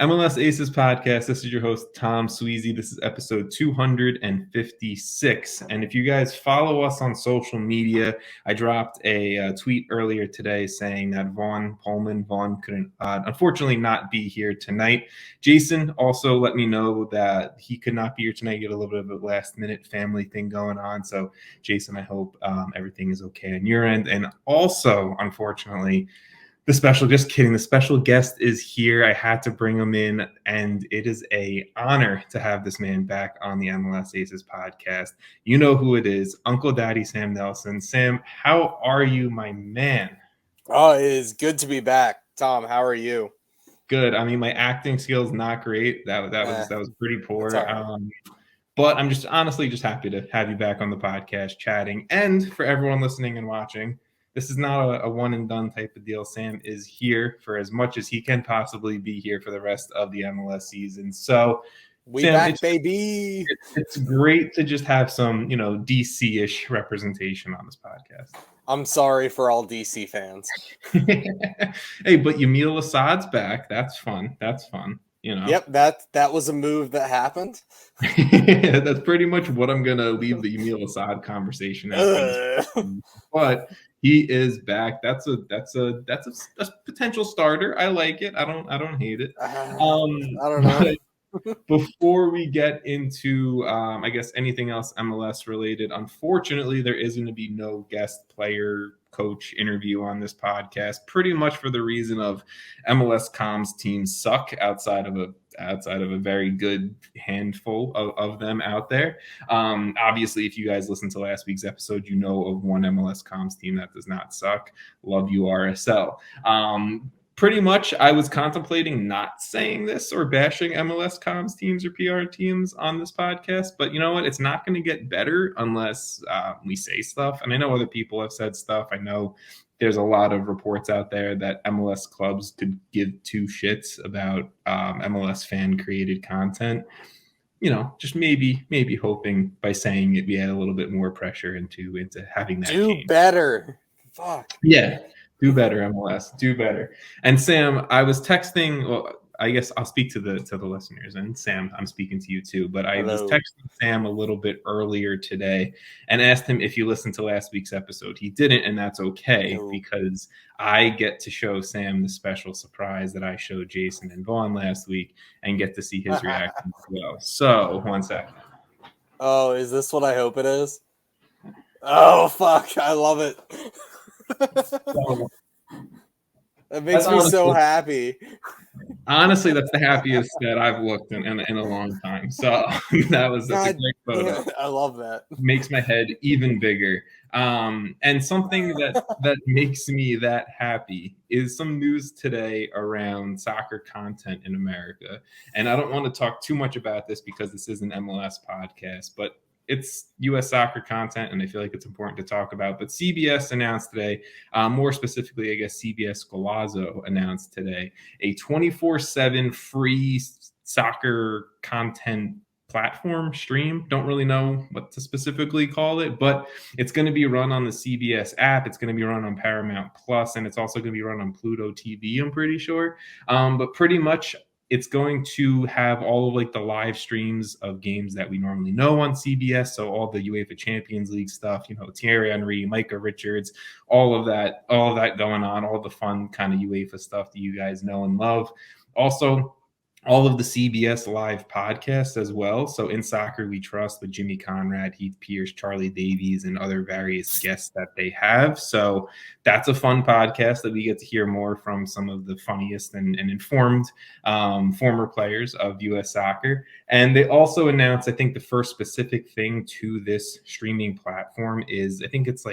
MLS Aces podcast. This is your host, Tom Sweezy. This is episode 256. And if you guys follow us on social media, I dropped a tweet earlier today saying that Vaughn couldn't unfortunately not be here tonight. Jason also let me know that he could not be here tonight. He had a little bit of a last minute family thing going on. So Jason, I hope everything is okay on your end. And also, unfortunately, the special guest is here. I had to bring him in, and it is an honor to have this man back on the MLS Aces podcast. You know who it is, Uncle Daddy Sam Nelson. Sam, how are you, my man? Oh, it is good to be back. Tom, how are you? Good. I mean, my acting skills not great. That was pretty poor. Right. But I'm just honestly just happy to have you back on the podcast chatting. And for everyone listening and watching, this is not a one and done type of deal. Sam is here for as much as he can possibly be here for the rest of the MLS season. So Sam, back, baby. It's great to just have some, DC-ish representation on this podcast. I'm sorry for all DC fans. Hey, but Yamil Assad's back. That's fun. Yep, that was a move that happened. That's pretty much what I'm gonna leave the Yamil Assad conversation at. But he is back. That's a potential starter. I like it. I don't hate it. I don't know. Before we get into, I guess, anything else MLS related, unfortunately, there is going to be no guest player coach interview on this podcast, pretty much for the reason of MLS comms teams suck outside of a very good handful of them out there. Obviously, if you guys listened to last week's episode, you know of one MLS comms team that does not suck. Love you, RSL. Pretty much, I was contemplating not saying this or bashing MLS comms teams or PR teams on this podcast, but you know what? It's not going to get better unless we say stuff. And I know other people have said stuff. I know there's a lot of reports out there that MLS clubs could give two shits about MLS fan-created content. Just maybe hoping by saying it, we add a little bit more pressure into having that change. Better. Fuck. Yeah. Do better, MLS. Do better. And Sam, I was texting. Well, I guess I'll speak to the listeners. And Sam, I'm speaking to you too. But I was texting Sam a little bit earlier today and asked him if you listened to last week's episode. He didn't, and that's okay because I get to show Sam the special surprise that I showed Jason and Vaughn last week and get to see his reaction as well. So, one second. Oh, is this what I hope it is? Oh, fuck. I love it. That makes me so happy. Honestly, that's the happiest that I've looked in a long time. So that's a great photo. I love that. Makes my head even bigger. And something that makes me that happy is some news today around soccer content in America. And I don't want to talk too much about this because this is an MLS podcast, but it's U.S. soccer content, and I feel like it's important to talk about. But CBS announced today, more specifically, I guess CBS Golazo announced today, a 24/7 free soccer content platform stream. Don't really know what to specifically call it, but it's going to be run on the CBS app. It's going to be run on Paramount Plus, and it's also going to be run on Pluto TV, I'm pretty sure. But pretty much it's going to have all of the live streams of games that we normally know on CBS. So all the UEFA Champions League stuff, Thierry Henry, Micah Richards, all of that going on, all the fun kind of UEFA stuff that you guys know and love. Also, all of the CBS live podcasts as well. So In Soccer We Trust with Jimmy Conrad, Heath Pierce, Charlie Davies, and other various guests that they have. So that's a fun podcast that we get to hear more from some of the funniest and informed former players of U.S. soccer. And they also announced, I think the first specific thing to this streaming platform is, I think it's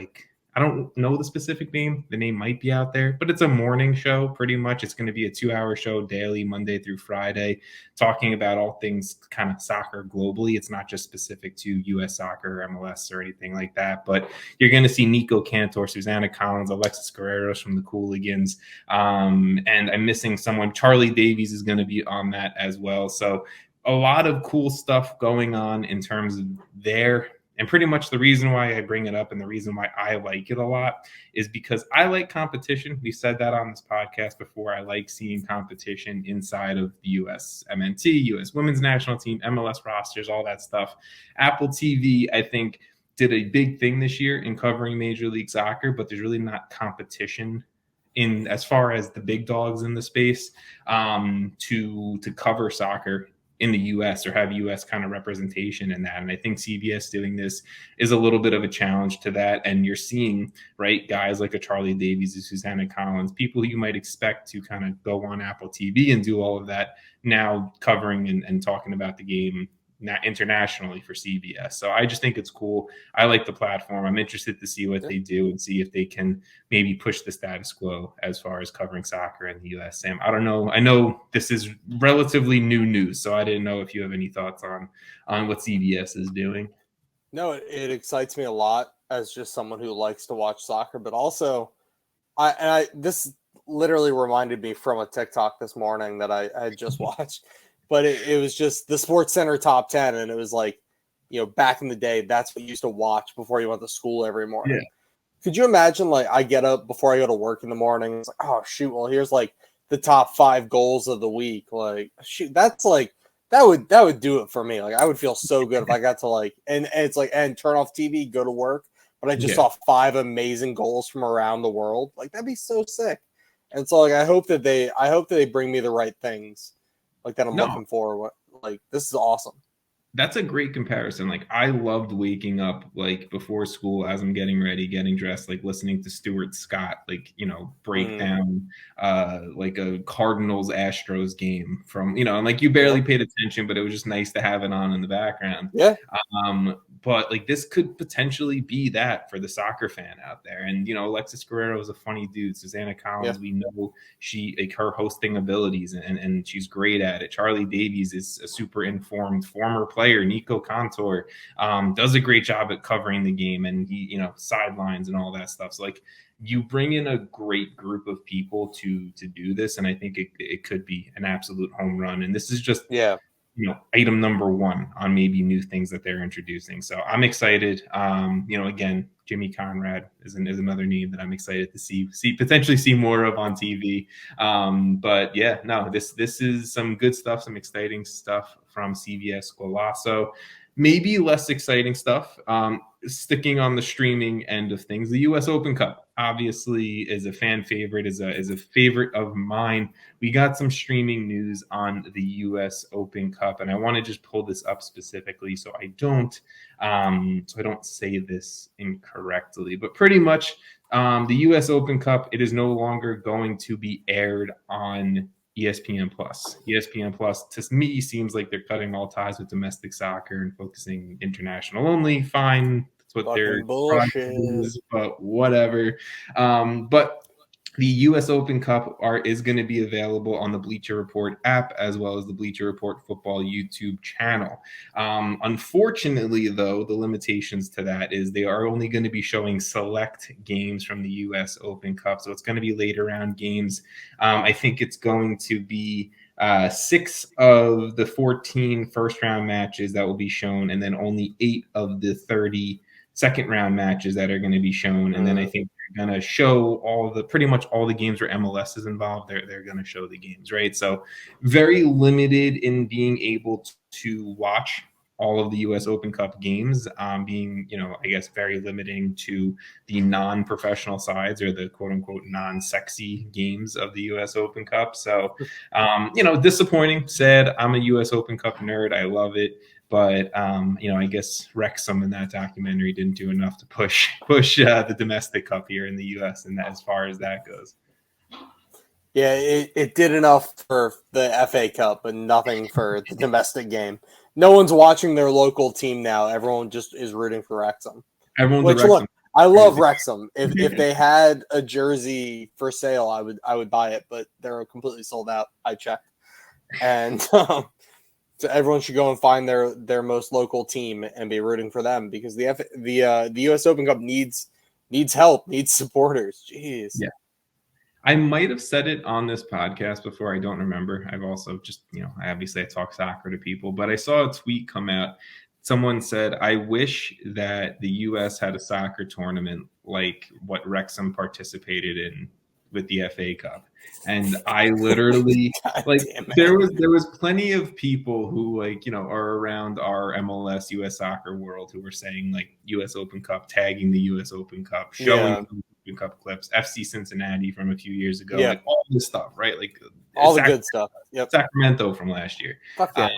I don't know the specific name. The name might be out there, but it's a morning show pretty much. It's going to be a 2-hour show daily, Monday through Friday, talking about all things kind of soccer globally. It's not just specific to U.S. soccer or MLS or anything like that, but you're going to see Nico Cantor, Susanna Collins, Alexis Guerreros from the Cooligans, and I'm missing someone. Charlie Davies is going to be on that as well. So a lot of cool stuff going on in terms of their And pretty much the reason why I bring it up and the reason why I like it a lot is because I like competition. We said that on this podcast before. I like seeing competition inside of the US MNT, US Women's National Team, MLS rosters, all that stuff. Apple TV, I think, did a big thing this year in covering Major League Soccer, but there's really not competition in as far as the big dogs in the space to cover soccer in the US or have US kind of representation in that. And I think CBS doing this is a little bit of a challenge to that. And you're seeing, right, guys like a Charlie Davies, a Susanna Collins, people who you might expect to kind of go on Apple TV and do all of that now covering and talking about the game internationally for CBS. So I just think it's cool. I like the platform. I'm interested to see what they do and see if they can maybe push the status quo as far as covering soccer in the US. Sam, I don't know. I know this is relatively new news, so I didn't know if you have any thoughts on what CBS is doing. No, it excites me a lot as just someone who likes to watch soccer, but also this literally reminded me from a TikTok this morning that I had just watched. But it was just the Sports Center top 10. And it was like, back in the day, that's what you used to watch before you went to school every morning. Yeah. Could you imagine, like, I get up before I go to work in the morning. It's like, oh, shoot. Well, here's like the top 5 goals of the week. Like, shoot, that's like, that would do it for me. Like, I would feel so good if I got to like, and it's like, and turn off TV, go to work. But I just saw 5 amazing goals from around the world. Like, that'd be so sick. And so, like, I hope that they bring me the right things. Like that I'm looking for. Like, this is awesome. That's a great comparison. Like, I loved waking up like before school as I'm getting ready, getting dressed, like listening to Stuart Scott, like, break down like a Cardinals Astros game from, and like you barely paid attention, but it was just nice to have it on in the background. Yeah. But like this could potentially be that for the soccer fan out there. And Alexis Guerrero is a funny dude. Susanna Collins, we know her hosting abilities and she's great at it. Charlie Davies is a super informed former player. Nico Contour does a great job at covering the game, and he sidelines and all that stuff. So like you bring in a great group of people to do this, and I think it could be an absolute home run. And this is just item number 1 on maybe new things that they're introducing. So I'm excited. Again, Jimmy Conrad is another name that I'm excited to see potentially see more of on TV. But yeah, no, this is some good stuff, some exciting stuff from CBS Golazo. Maybe less exciting stuff. Sticking on the streaming end of things, the U.S. Open Cup obviously is a fan favorite, is a favorite of mine. We got some streaming news on the U.S. Open Cup, and I want to just pull this up specifically so I don't say this incorrectly. But pretty much, the U.S. Open Cup, it is no longer going to be aired on ESPN Plus. ESPN Plus to me seems like they're cutting all ties with domestic soccer and focusing international only. Fine, that's what their bullshit is, but whatever. But the U.S. Open Cup is going to be available on the Bleacher Report app as well as the Bleacher Report Football YouTube channel. Unfortunately, though, the limitations to that is they are only going to be showing select games from the U.S. Open Cup. So it's going to be later round games. I think it's going to be 6 of the 14 first-round matches that will be shown, and then only 8 of the 30 second-round matches that are going to be shown. And then I think they're going to show pretty much all the games where MLS is involved. They're going to show the games, right? So very limited in being able to watch all of the U.S. Open Cup games, being, I guess very limiting to the non-professional sides or the quote-unquote non-sexy games of the U.S. Open Cup. So, disappointing, sad. I'm a U.S. Open Cup nerd. I love it. But, I guess Wrexham in that documentary didn't do enough to push the domestic cup here in the U.S. and that, as far as that goes. Yeah, it did enough for the FA Cup, but nothing for the domestic game. No one's watching their local team now. Everyone just is rooting for Wrexham. Look, I love Wrexham. If they had a jersey for sale, I would buy it, but they're completely sold out. I checked, and so everyone should go and find their most local team and be rooting for them because the U.S. Open Cup needs help, needs supporters. Jeez. Yeah. I might have said it on this podcast before. I don't remember. I've also just, I talk soccer to people, but I saw a tweet come out someone said, I wish that the US had a soccer tournament like what Wrexham participated in with the FA Cup. And I literally God like damn it. there was plenty of people who like, are around our MLS US soccer world who were saying like US Open Cup, tagging the US Open Cup, showing Open Cup clips, FC Cincinnati from a few years ago, like all this stuff, right? Like all the good stuff. Yep. Sacramento from last year. Fuck yeah.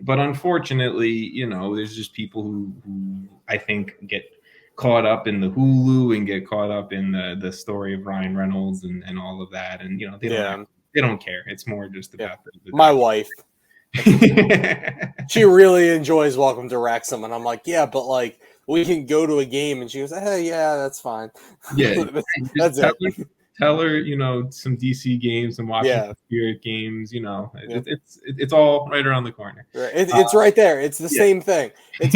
But unfortunately, there's just people who I think get caught up in the Hulu and get caught up in the story of Ryan Reynolds and all of that, and they don't care. It's more just about my wife. She really enjoys Welcome to Wrexham, and I'm like, yeah, but like we can go to a game, and she goes, hey, yeah, that's fine. Yeah, that's it. Tell her, some DC games, some Washington Spirit games. It's all right around the corner. It's right there. It's the same thing.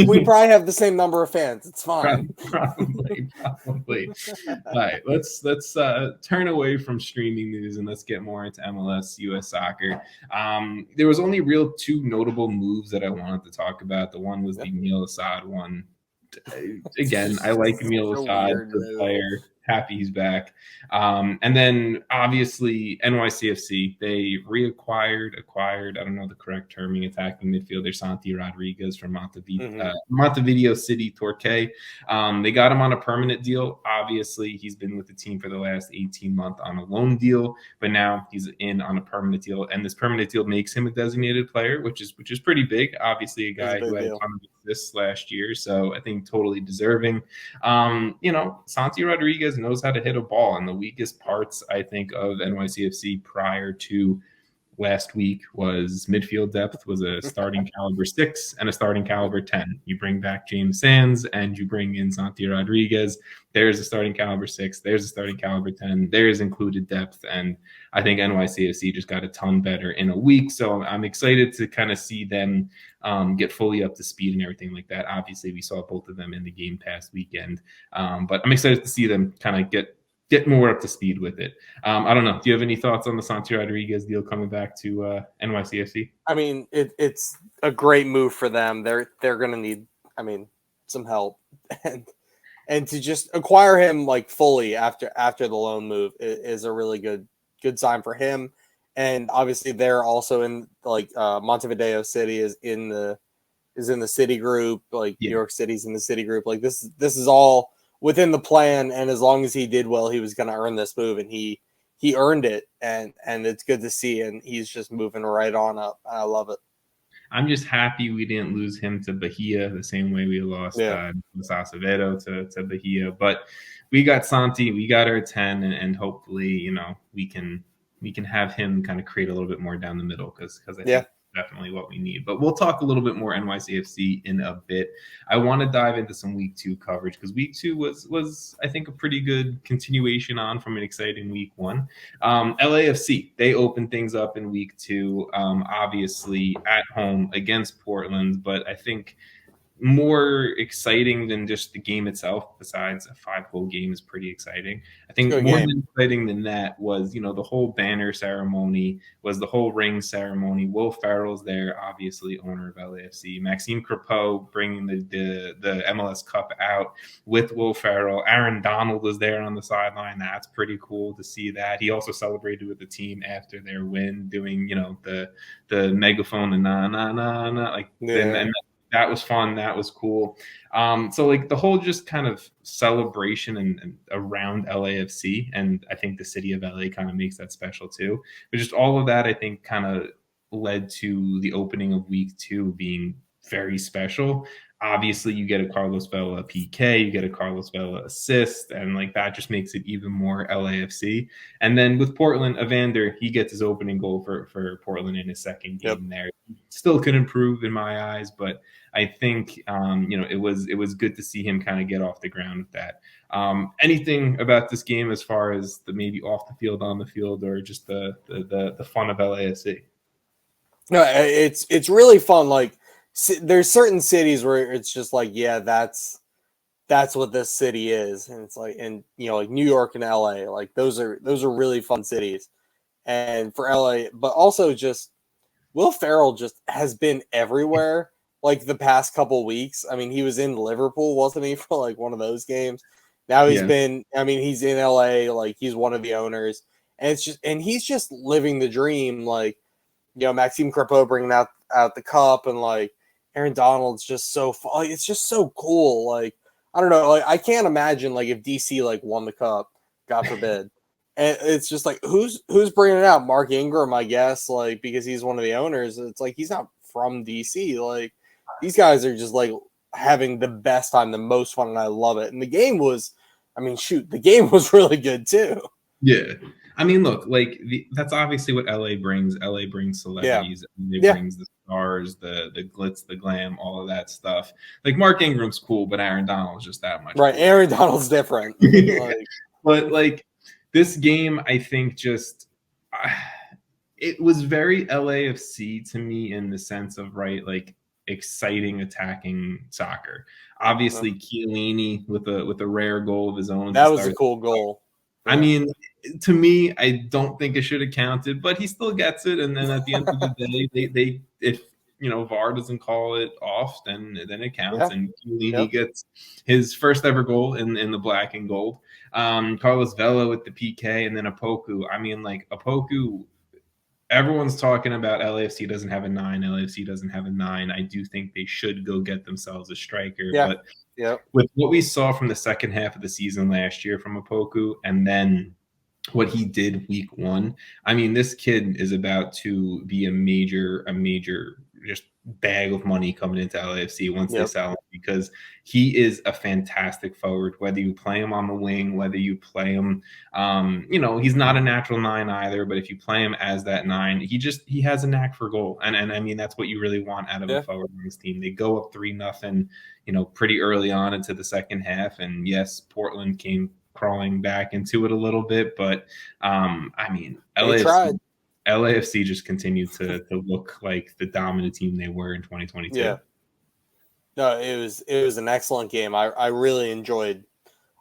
We probably have the same number of fans. It's fine. Probably. All right, let's turn away from streaming news and let's get more into MLS US Soccer. There was only two notable moves that I wanted to talk about. The one was the Emil Assad one. Again, I like Emil Assad, good player. Happy he's back. And then obviously NYCFC, they acquired, I don't know the correct terming, attacking midfielder Santi Rodriguez from Montevideo City Torquay. They got him on a permanent deal. Obviously, he's been with the team for the last 18 months on a loan deal, but now he's in on a permanent deal. And this permanent deal makes him a designated player, which is pretty big. Obviously, a guy who had a ton of assists last year, so I think totally deserving. Santi Rodriguez knows how to hit a ball, and the weakest parts I think of NYCFC prior to last week was midfield depth, was a starting caliber 6 and a starting caliber 10. You bring back James Sands and you bring in Santi Rodriguez. There's a starting caliber 6. There's a starting caliber 10. There's included depth, and I think NYCFC just got a ton better in a week. So I'm excited to kind of see them get fully up to speed and everything like that. Obviously, we saw both of them in the game past weekend, but I'm excited to see them kind of get more up to speed with it. I don't know. Do you have any thoughts on the Santi Rodriguez deal coming back to NYCFC? I mean, it's a great move for them. They're going to need, some help, and to just acquire him like fully after the loan move is a really good sign for him. And obviously, they're also in like Montevideo City is in the city group. Like New York City's in the city group. Like this is all within the plan, and as long as he did well, he was going to earn this move, and he earned it, and it's good to see, and he's just moving right on up. I love it. I'm just happy we didn't lose him to Bahia the same way we lost Acevedo to Bahia, but we got Santi, we got our 10, and hopefully, we can have him kind of create a little bit more down the middle because I think definitely what we need. But we'll talk a little bit more NYCFC in a bit. I want to dive into some week 2 coverage because week 2 was I think a pretty good continuation on from an exciting week 1. LAFC, they opened things up in week 2, obviously at home against Portland, but I think more exciting than just the game itself, besides a 5-goal game is pretty exciting. I think more exciting than that was, the whole banner ceremony, was the whole ring ceremony. Will Ferrell's there, obviously owner of LAFC. Maxime Crepeau bringing the MLS Cup out with Will Ferrell. Aaron Donald was there on the sideline. That's pretty cool to see that. He also celebrated with the team after their win, doing, the megaphone and and that was fun. That was cool. So like the whole just kind of celebration and around LAFC, and I think the city of LA kind of makes that special too. But just all of that, I think, kind of led to the opening of week 2 being very special. Obviously, you get a Carlos Vela PK, you get a Carlos Vela assist, and like that just makes it even more LAFC. And then with Portland, Evander, he gets his opening goal for Portland in his second game there. Still could improve in my eyes, but I think it was good to see him kind of get off the ground with that. Anything about this game as far as the maybe off the field, on the field, or just the fun of LAFC? No, it's really fun. Like there's certain cities where it's just like, yeah, that's what this city is, and it's like, and like New York and LA, like those are really fun cities, and for LA, but also just Will Ferrell just has been everywhere. like the past couple weeks. I mean, he was in Liverpool, wasn't he, for like one of those games? Now he's been. I mean, he's in LA. Like he's one of the owners, and he's just living the dream. Like Maxime Crepeau bringing out the cup, and like Aaron Donald's just so fun. It's just so cool. Like I don't know. Like I can't imagine like if DC like won the cup, God forbid. And it's just like who's bringing it out? Mark Ingram, I guess, like because he's one of the owners. It's like he's not from DC. Like these guys are just like having the best time, the most fun, and I love it. And the game was, I mean, shoot, the game was really good too. Yeah. I mean, look, like that's obviously what LA brings. LA brings celebrities. LA brings the stars, the glitz, the glam, all of that stuff. Like Mark Ingram's cool, but Aaron Donald's just that much. Right. Cooler. Aaron Donald's different. But like this game, I think just it was very LAFC to me in the sense of like exciting attacking soccer. Obviously, Chiellini with a rare goal of his own. That was a cool goal. I mean, to me, I don't think it should have counted, but he still gets it. And then at the end of the day, they if VAR doesn't call it off, then it counts. And Chiellini gets his first ever goal in the black and gold. Carlos Vela with the PK, and then Opoku. I mean, like Opoku. Everyone's talking about LAFC doesn't have a 9. LAFC doesn't have a 9. I do think they should go get themselves a striker. But with what we saw from the second half of the season last year from Opoku, and then what he did week 1, I mean, this kid is about to be a major just bag of money coming into LAFC once they sell him, because he is a fantastic forward. Whether you play him on the wing, whether you play him, he's not a natural 9 either, but if you play him as that 9, he has a knack for goal. And I mean, that's what you really want out of a forward on this team. They go up 3-0, pretty early on into the second half. And yes, Portland came crawling back into it a little bit, but I mean, LAFC just continued to look like the dominant team they were in 2022. Yeah. No, it was an excellent game. I really enjoyed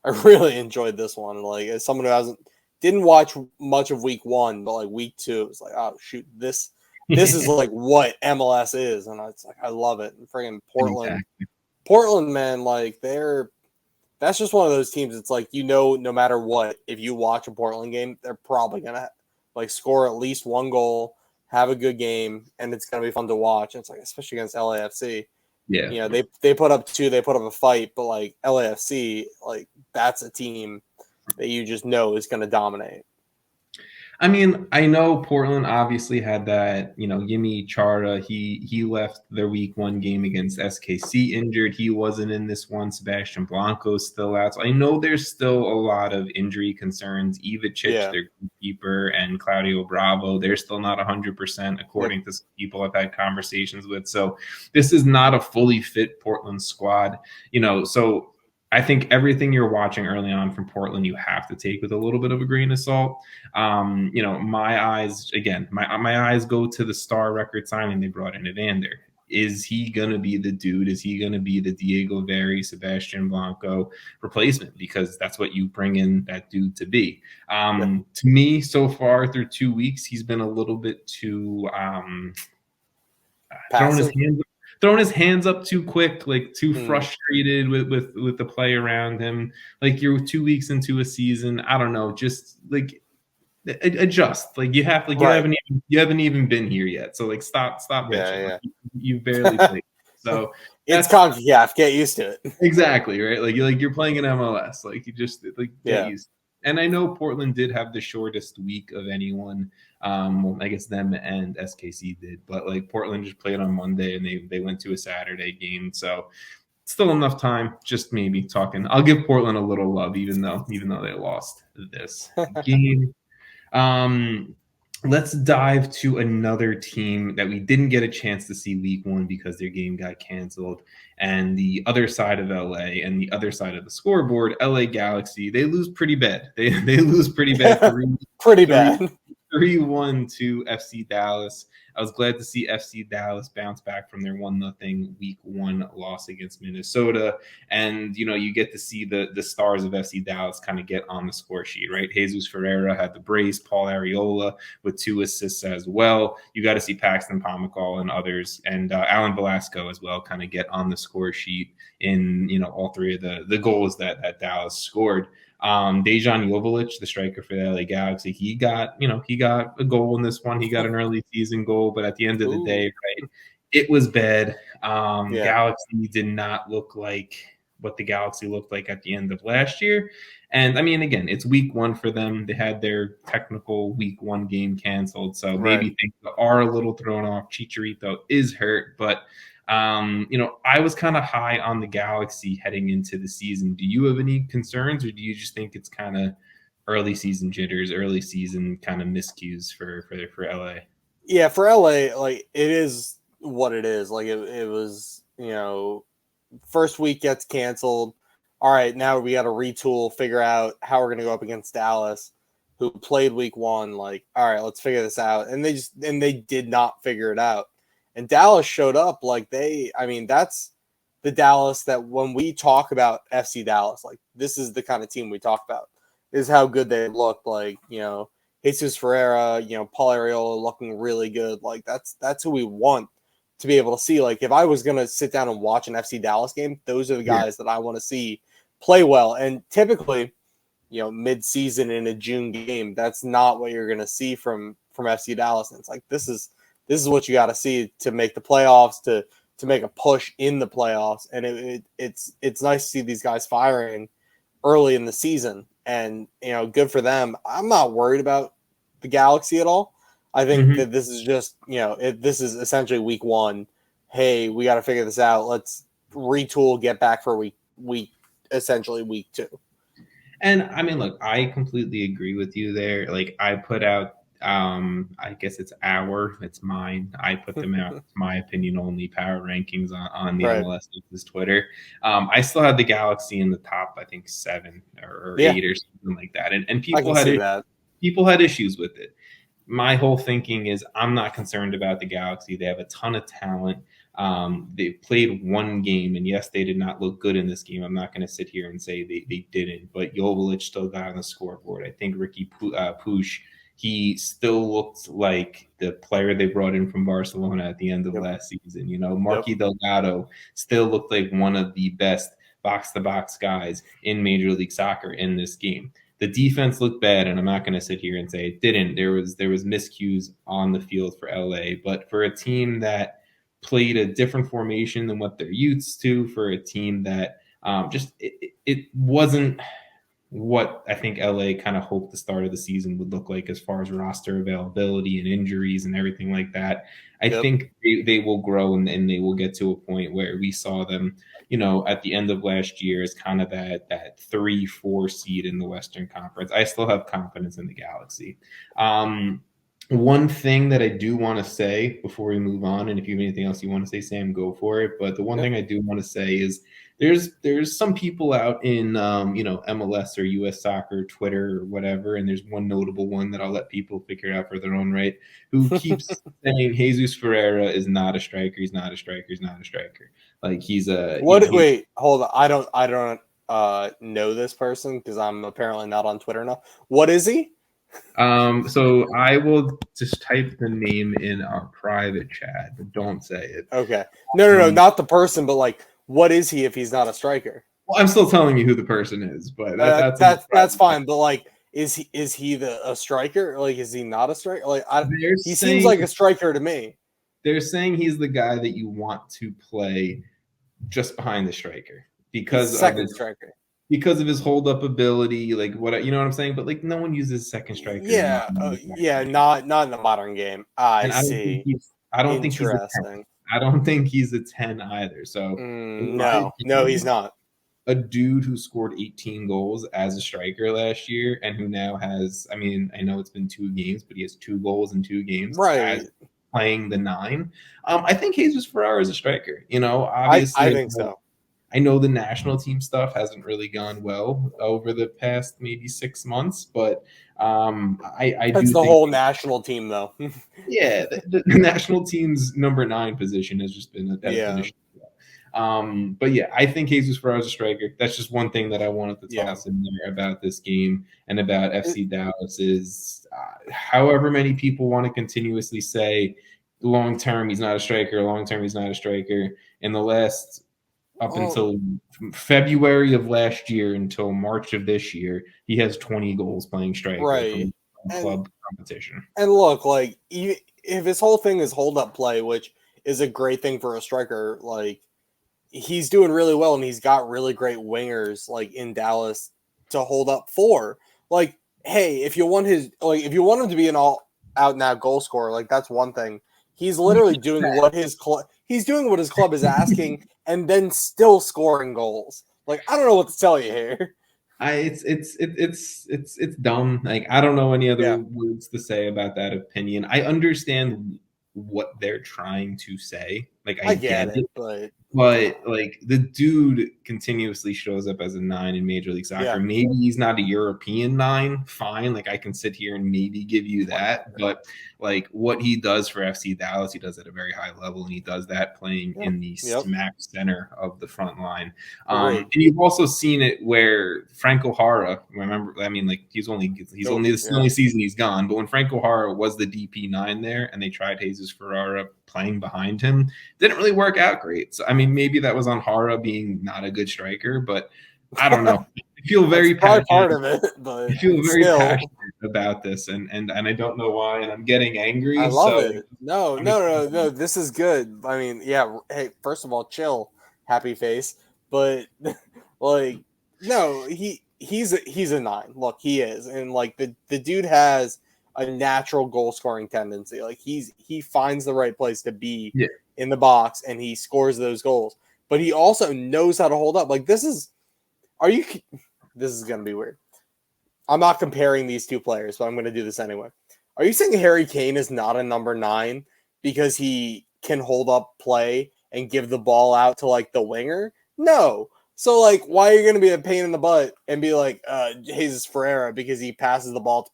this one. Like as someone who didn't watch much of week 1, but like week 2, it was like, oh shoot, this is like what MLS is, and it's like I love it. And friggin' Portland, man, like that's just one of those teams. It's like no matter what, if you watch a Portland game, they're probably gonna like score at least 1 goal, have a good game, and it's gonna be fun to watch. And it's like especially against LAFC. Yeah, they put up 2, they put up a fight, but like LAFC, like that's a team that you just know is gonna dominate. I mean, I know Portland obviously had that, Yimi Chara, he left their week 1 game against SKC injured. He wasn't in this one. Sebastian Blanco's still out. So I know there's still a lot of injury concerns. Ivacic, their keeper, and Claudio Bravo, they're still not 100% according to some people I've had conversations with. So this is not a fully fit Portland squad, so I think everything you're watching early on from Portland, you have to take with a little bit of a grain of salt. My eyes, again, my eyes go to the star record signing they brought in Evander. Is he going to be the dude? Is he going to be the Diego Very, Sebastian Blanco replacement? Because that's what you bring in that dude to be. To me, so far through 2 weeks, he's been a little bit too throwing his hands up too quick, like too frustrated with the play around him. Like you're 2 weeks into a season. I don't know, just like adjust. Like you haven't even been here yet. So like stop bitching. Like, you barely played. So it's CONCACAF. Get used to it. Exactly, right? Like you're playing in MLS. Like you just get used to it. And I know Portland did have the shortest week of anyone. I guess them and SKC did, but like Portland just played on Monday and they went to a Saturday game. So still enough time, just maybe talking. I'll give Portland a little love, even though they lost this game. Let's dive to another team that we didn't get a chance to see week 1 because their game got canceled. And the other side of LA and the other side of the scoreboard, LA Galaxy, they lose pretty bad. They lose pretty bad. Pretty bad. 3-1 to FC Dallas. I was glad to see FC Dallas bounce back from their 1-0 week 1 loss against Minnesota. And, you get to see the stars of FC Dallas kind of get on the score sheet, right? Jesus Ferreira had the brace, Paul Arriola with 2 assists as well. You got to see Paxton Pomykal and others, and Alan Velasco as well kind of get on the score sheet in, all 3 of the goals that Dallas scored. Dejan Joveljic, the striker for the LA Galaxy, he got a goal in this one. He got an early season goal, but at the end of the day, right, it was bad. Galaxy did not look like what the Galaxy looked like at the end of last year. And I mean, again, it's week 1 for them. They had their technical week 1 game canceled. So maybe things are a little thrown off. Chicharito is hurt, but I was kind of high on the Galaxy heading into the season. Do you have any concerns, or do you just think it's kind of early season jitters, early season kind of miscues for LA? Yeah, for LA, like, it is what it is. Like, it was, first week gets canceled. All right, now we got to retool, figure out how we're going to go up against Dallas, who played week 1. Like, all right, let's figure this out. And they did not figure it out. And Dallas showed up like that's the Dallas that when we talk about FC Dallas, like, this is the kind of team we talk about, is how good they look. Like, Jesus Ferreira, Paul Arriola looking really good. Like, that's who we want to be able to see. Like, if I was going to sit down and watch an FC Dallas game, those are the guys that I want to see play well. And typically, mid-season in a June game, that's not what you're going to see from FC Dallas. And it's like, this is what you got to see to make the playoffs, to make a push in the playoffs. And it's nice to see these guys firing early in the season, and, good for them. I'm not worried about the Galaxy at all. I think that this is just, this is essentially week 1. Hey, we got to figure this out. Let's retool, get back for essentially week 2. And I mean, look, I completely agree with you there. Like, I put out, I guess it's mine. I put them out. It's my opinion only power rankings on the MLSAces Twitter. I still have the Galaxy in the top, I think 7 or 8 or something like that. And people had issues with it. My whole thinking is, I'm not concerned about the Galaxy. They have a ton of talent. They played 1 game, and yes, they did not look good in this game. I'm not going to sit here and say they didn't, but Joveljic still got on the scoreboard. I think Ricky Puig, he still looked like the player they brought in from Barcelona at the end of last season. Marky Delgado still looked like one of the best box-to-box guys in Major League Soccer in this game. The defense looked bad, and I'm not going to sit here and say it didn't. There was miscues on the field for LA, but for a team that played a different formation than what they're used to, for a team that it wasn't what I think LA kind of hoped the start of the season would look like as far as roster availability and injuries and everything like that. I think they will grow, and they will get to a point where we saw them, at the end of last year as kind of that 3-4 seed in the Western Conference. I still have confidence in the Galaxy. One thing that I do want to say before we move on, and if you have anything else you want to say, Sam, go for it. But the one thing I do want to say is there's some people out in MLS or US Soccer, Twitter or whatever, and there's one notable one that I'll let people figure out for their own right, who keeps saying Jesus Ferreira is not a striker. He's not a striker. He's not a striker. Like, he's a Wait, hold on. I don't know this person because I'm apparently not on Twitter now. What is he? So I will just type the name in our private chat, but don't say it. Okay. No, not the person, but like, what is he if he's not a striker? Well, I'm still telling you who the person is, but that's fine. But like, is he a striker? Like, is he not a striker? Like, he seems like a striker to me. They're saying he's the guy that you want to play just behind the striker because striker. Because of his hold-up ability, like what I'm saying. But like, no one uses second striker. Yeah, not in the modern game. I see. I don't think he's a 10 either. So no, he's not. A dude who scored 18 goals as a striker last year, and who now has, I mean, I know it's been 2 games, but he has 2 goals in 2 games. Right. As playing the 9. I think Jesus Ferreira is a striker. Obviously, I think so. I know the national team stuff hasn't really gone well over the past maybe 6 months, but I do That's the think, whole national team, though. yeah, the national team's number 9 position has just been Yeah. but yeah, I think Jesus Ferreira's a striker. That's just one thing that I wanted to Yeah. toss in there about this game and about FC Dallas is however many people want to continuously say long term he's not a striker, long term he's not a striker. In the last up until February of last year until March of this year, he has 20 goals playing striker Right. from club competition. And look, like if his whole thing is hold up play, which is a great thing for a striker, like he's doing really well, and he's got really great wingers like in Dallas to hold up for. Like, hey, if you want him to be an all out and out goal scorer, like that's one thing. He's literally doing what his club is asking, and then still scoring goals. Like, I don't know what to tell you here. It's dumb. Like, I don't know any other words to say about that opinion. I understand what they're trying to say. Like, I get it, but like the dude continuously shows up as a 9 in Major League Soccer. Maybe he's not a European 9, fine. Like, I can sit here and maybe give you that, but like what he does for FC Dallas, he does at a very high level, and he does that playing in the smack center of the front line. And you've also seen it where Franco Jara, remember, I mean, like he's only this is the only season he's gone, but when Franco Jara was the DP9 there and they tried Jesus Ferreira playing behind him, didn't really work out great. So I mean, maybe that was on Jara being not a good striker, but I don't know. I feel very passionate. Part of it, but I feel very passionate about this, and I don't know why, and I'm getting angry. I love it. No. This is good. I mean, yeah. Hey, first of all, chill, happy face. But like, no, he's a 9. Look, he is, and like the dude has a natural goal scoring tendency. Like he finds the right place to be in the box, and he scores those goals. But he also knows how to hold up. Like this is gonna be weird. I'm not comparing these two players, but I'm gonna do this anyway. Are you saying Harry Kane is not a number 9 because he can hold up play and give the ball out to like the winger? No. So like, why are you going to be a pain in the butt and be like Jesus Ferreira because he passes the ball to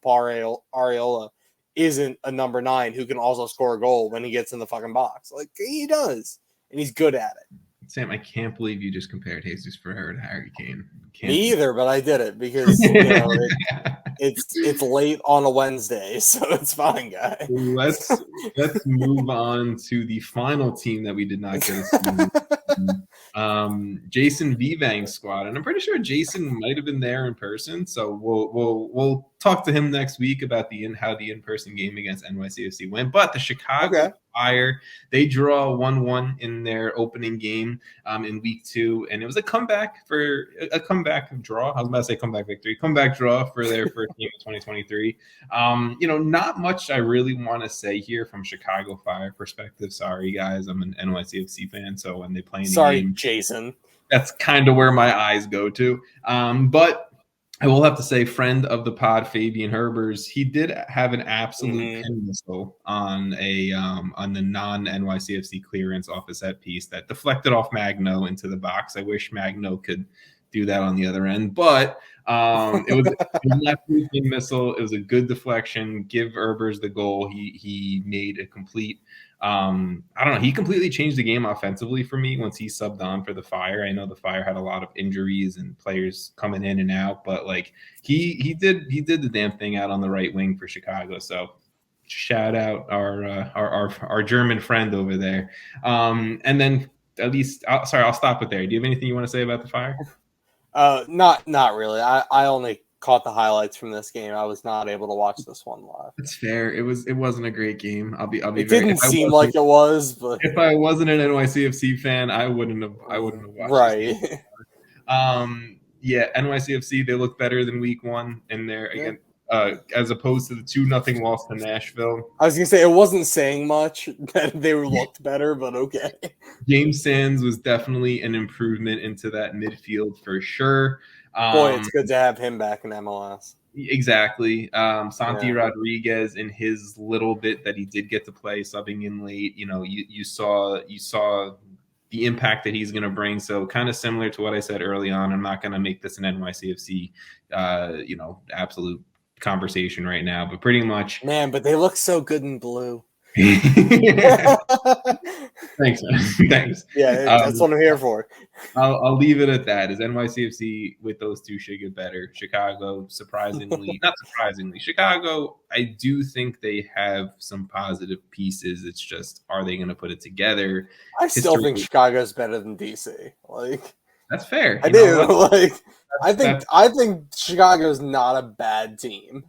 Areola isn't a number 9 who can also score a goal when he gets in the fucking box? Like he does, and he's good at it. Sam, I can't believe you just compared Jesus Ferreira to Harry Kane. Me either, but I did it because it's late on a Wednesday, so it's fine, guys. Let's move on to the final team that we did not get to see. Jason Vivang's squad, and I'm pretty sure Jason might have been there in person. So we'll talk to him next week about how the in-person game against NYCFC went. But the Chicago Fire, they draw 1-1 in their opening game in week 2, and it was a comeback draw. I was about to say comeback victory, comeback draw for their first game of 2023. Not much I really want to say here from Chicago Fire perspective. Sorry, guys, I'm an NYCFC fan, so when they play in the game, Jason, that's kind of where my eyes go to. But I will have to say, friend of the pod, Fabian Herbers, he did have an absolute pin missile on the non-NYCFC clearance off a set piece that deflected off Magno into the box. I wish Magno could do that on the other end, but it was a left-wing missile. It was a good deflection. Give Herbers the goal. He made a complete. I don't know. He completely changed the game offensively for me once he subbed on for the Fire. I know the Fire had a lot of injuries and players coming in and out, but like he did the damn thing out on the right wing for Chicago. So shout out our German friend over there. And then at least, I'll stop it there. Do you have anything you want to say about the Fire? Not really. I only caught the highlights from this game. I was not able to watch this one live. It's fair. It wasn't a great game. I'll be. It didn't seem like it was, but if I wasn't an NYCFC fan, I wouldn't have watched. Right. Yeah, NYCFC, they look better than week 1 in there again, as opposed to the 2-0 loss to Nashville. I was gonna say it wasn't saying much that they looked better, but okay. James Sands was definitely an improvement into that midfield for sure. Boy, it's good to have him back in MLS. Exactly. Santi Rodriguez, in his little bit that he did get to play, subbing in late, you saw impact that he's going to bring. So kind of similar to what I said early on. I'm not going to make this an NYCFC, absolute conversation right now, but pretty much. Man, but they look so good in blue. Thanks, man. Thanks. Yeah, that's what I'm here for. I'll leave it at that. Is NYCFC with those two should get better. Chicago, not surprisingly, Chicago, I do think they have some positive pieces. It's just, are they going to put it together? I still think Chicago's better than DC. Like, that's fair. I do. Like, I think Chicago's not a bad team.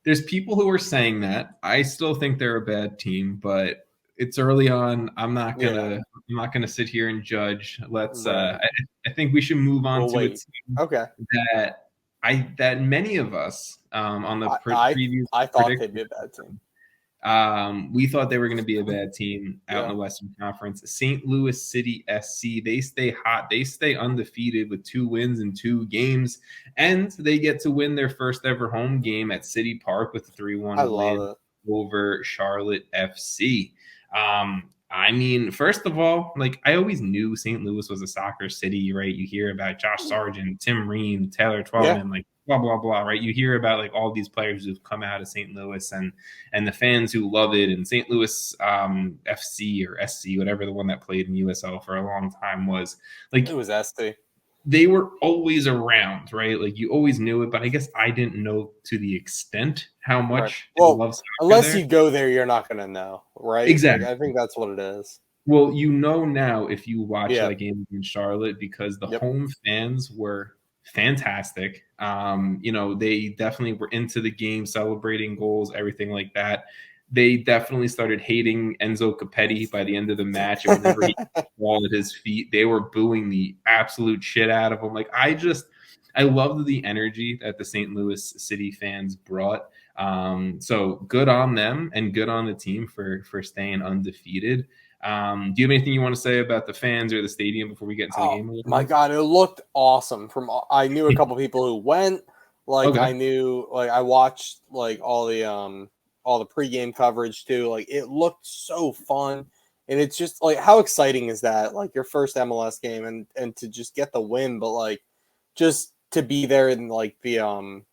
There's people who are saying that. I still think they're a bad team, but it's early on. I'm not gonna sit here and judge. Let's. I think we should move on to a team that many of us on the preview. I thought they'd be a bad team. We thought they were going to be a bad team out in the Western Conference. St. Louis City SC, they stay hot. They stay undefeated with 2 wins in 2 games, and they get to win their first ever home game at City Park with a 3-1 win over Charlotte FC. I mean, first of all, like, I always knew St. Louis was a soccer city, right? You hear about Josh Sargent, Tim Ream, Taylor Twellman, like, blah, blah, blah, right? You hear about, like, all these players who've come out of St. Louis and the fans who love it. And St. Louis FC or SC, whatever the one that played in USL for a long time was. Like, it was SC. They were always around, right? Like, you always knew it, but I guess I didn't know to the extent how much I love soccer unless you go there, you're not going to know, right? Exactly. Like, I think that's what it is. Well, you know now if you watch that game in Charlotte, because the home fans were fantastic. They definitely were into the game, celebrating goals, everything like that. They definitely started hating Enzo Capetti by the end of the match. And whenever he ball at his feet, they were booing the absolute shit out of him. Like, I loved the energy that the St. Louis City fans brought. So good on them and good on the team for staying undefeated. Do you have anything you want to say about the fans or the stadium before we get into the game? My God, it looked awesome. I knew a couple people who went. Like, I knew, like, I watched like all the pregame coverage too. Like, it looked so fun, and it's just like, how exciting is that? Like, your first MLS game and to just get the win, but like, just to be there in like the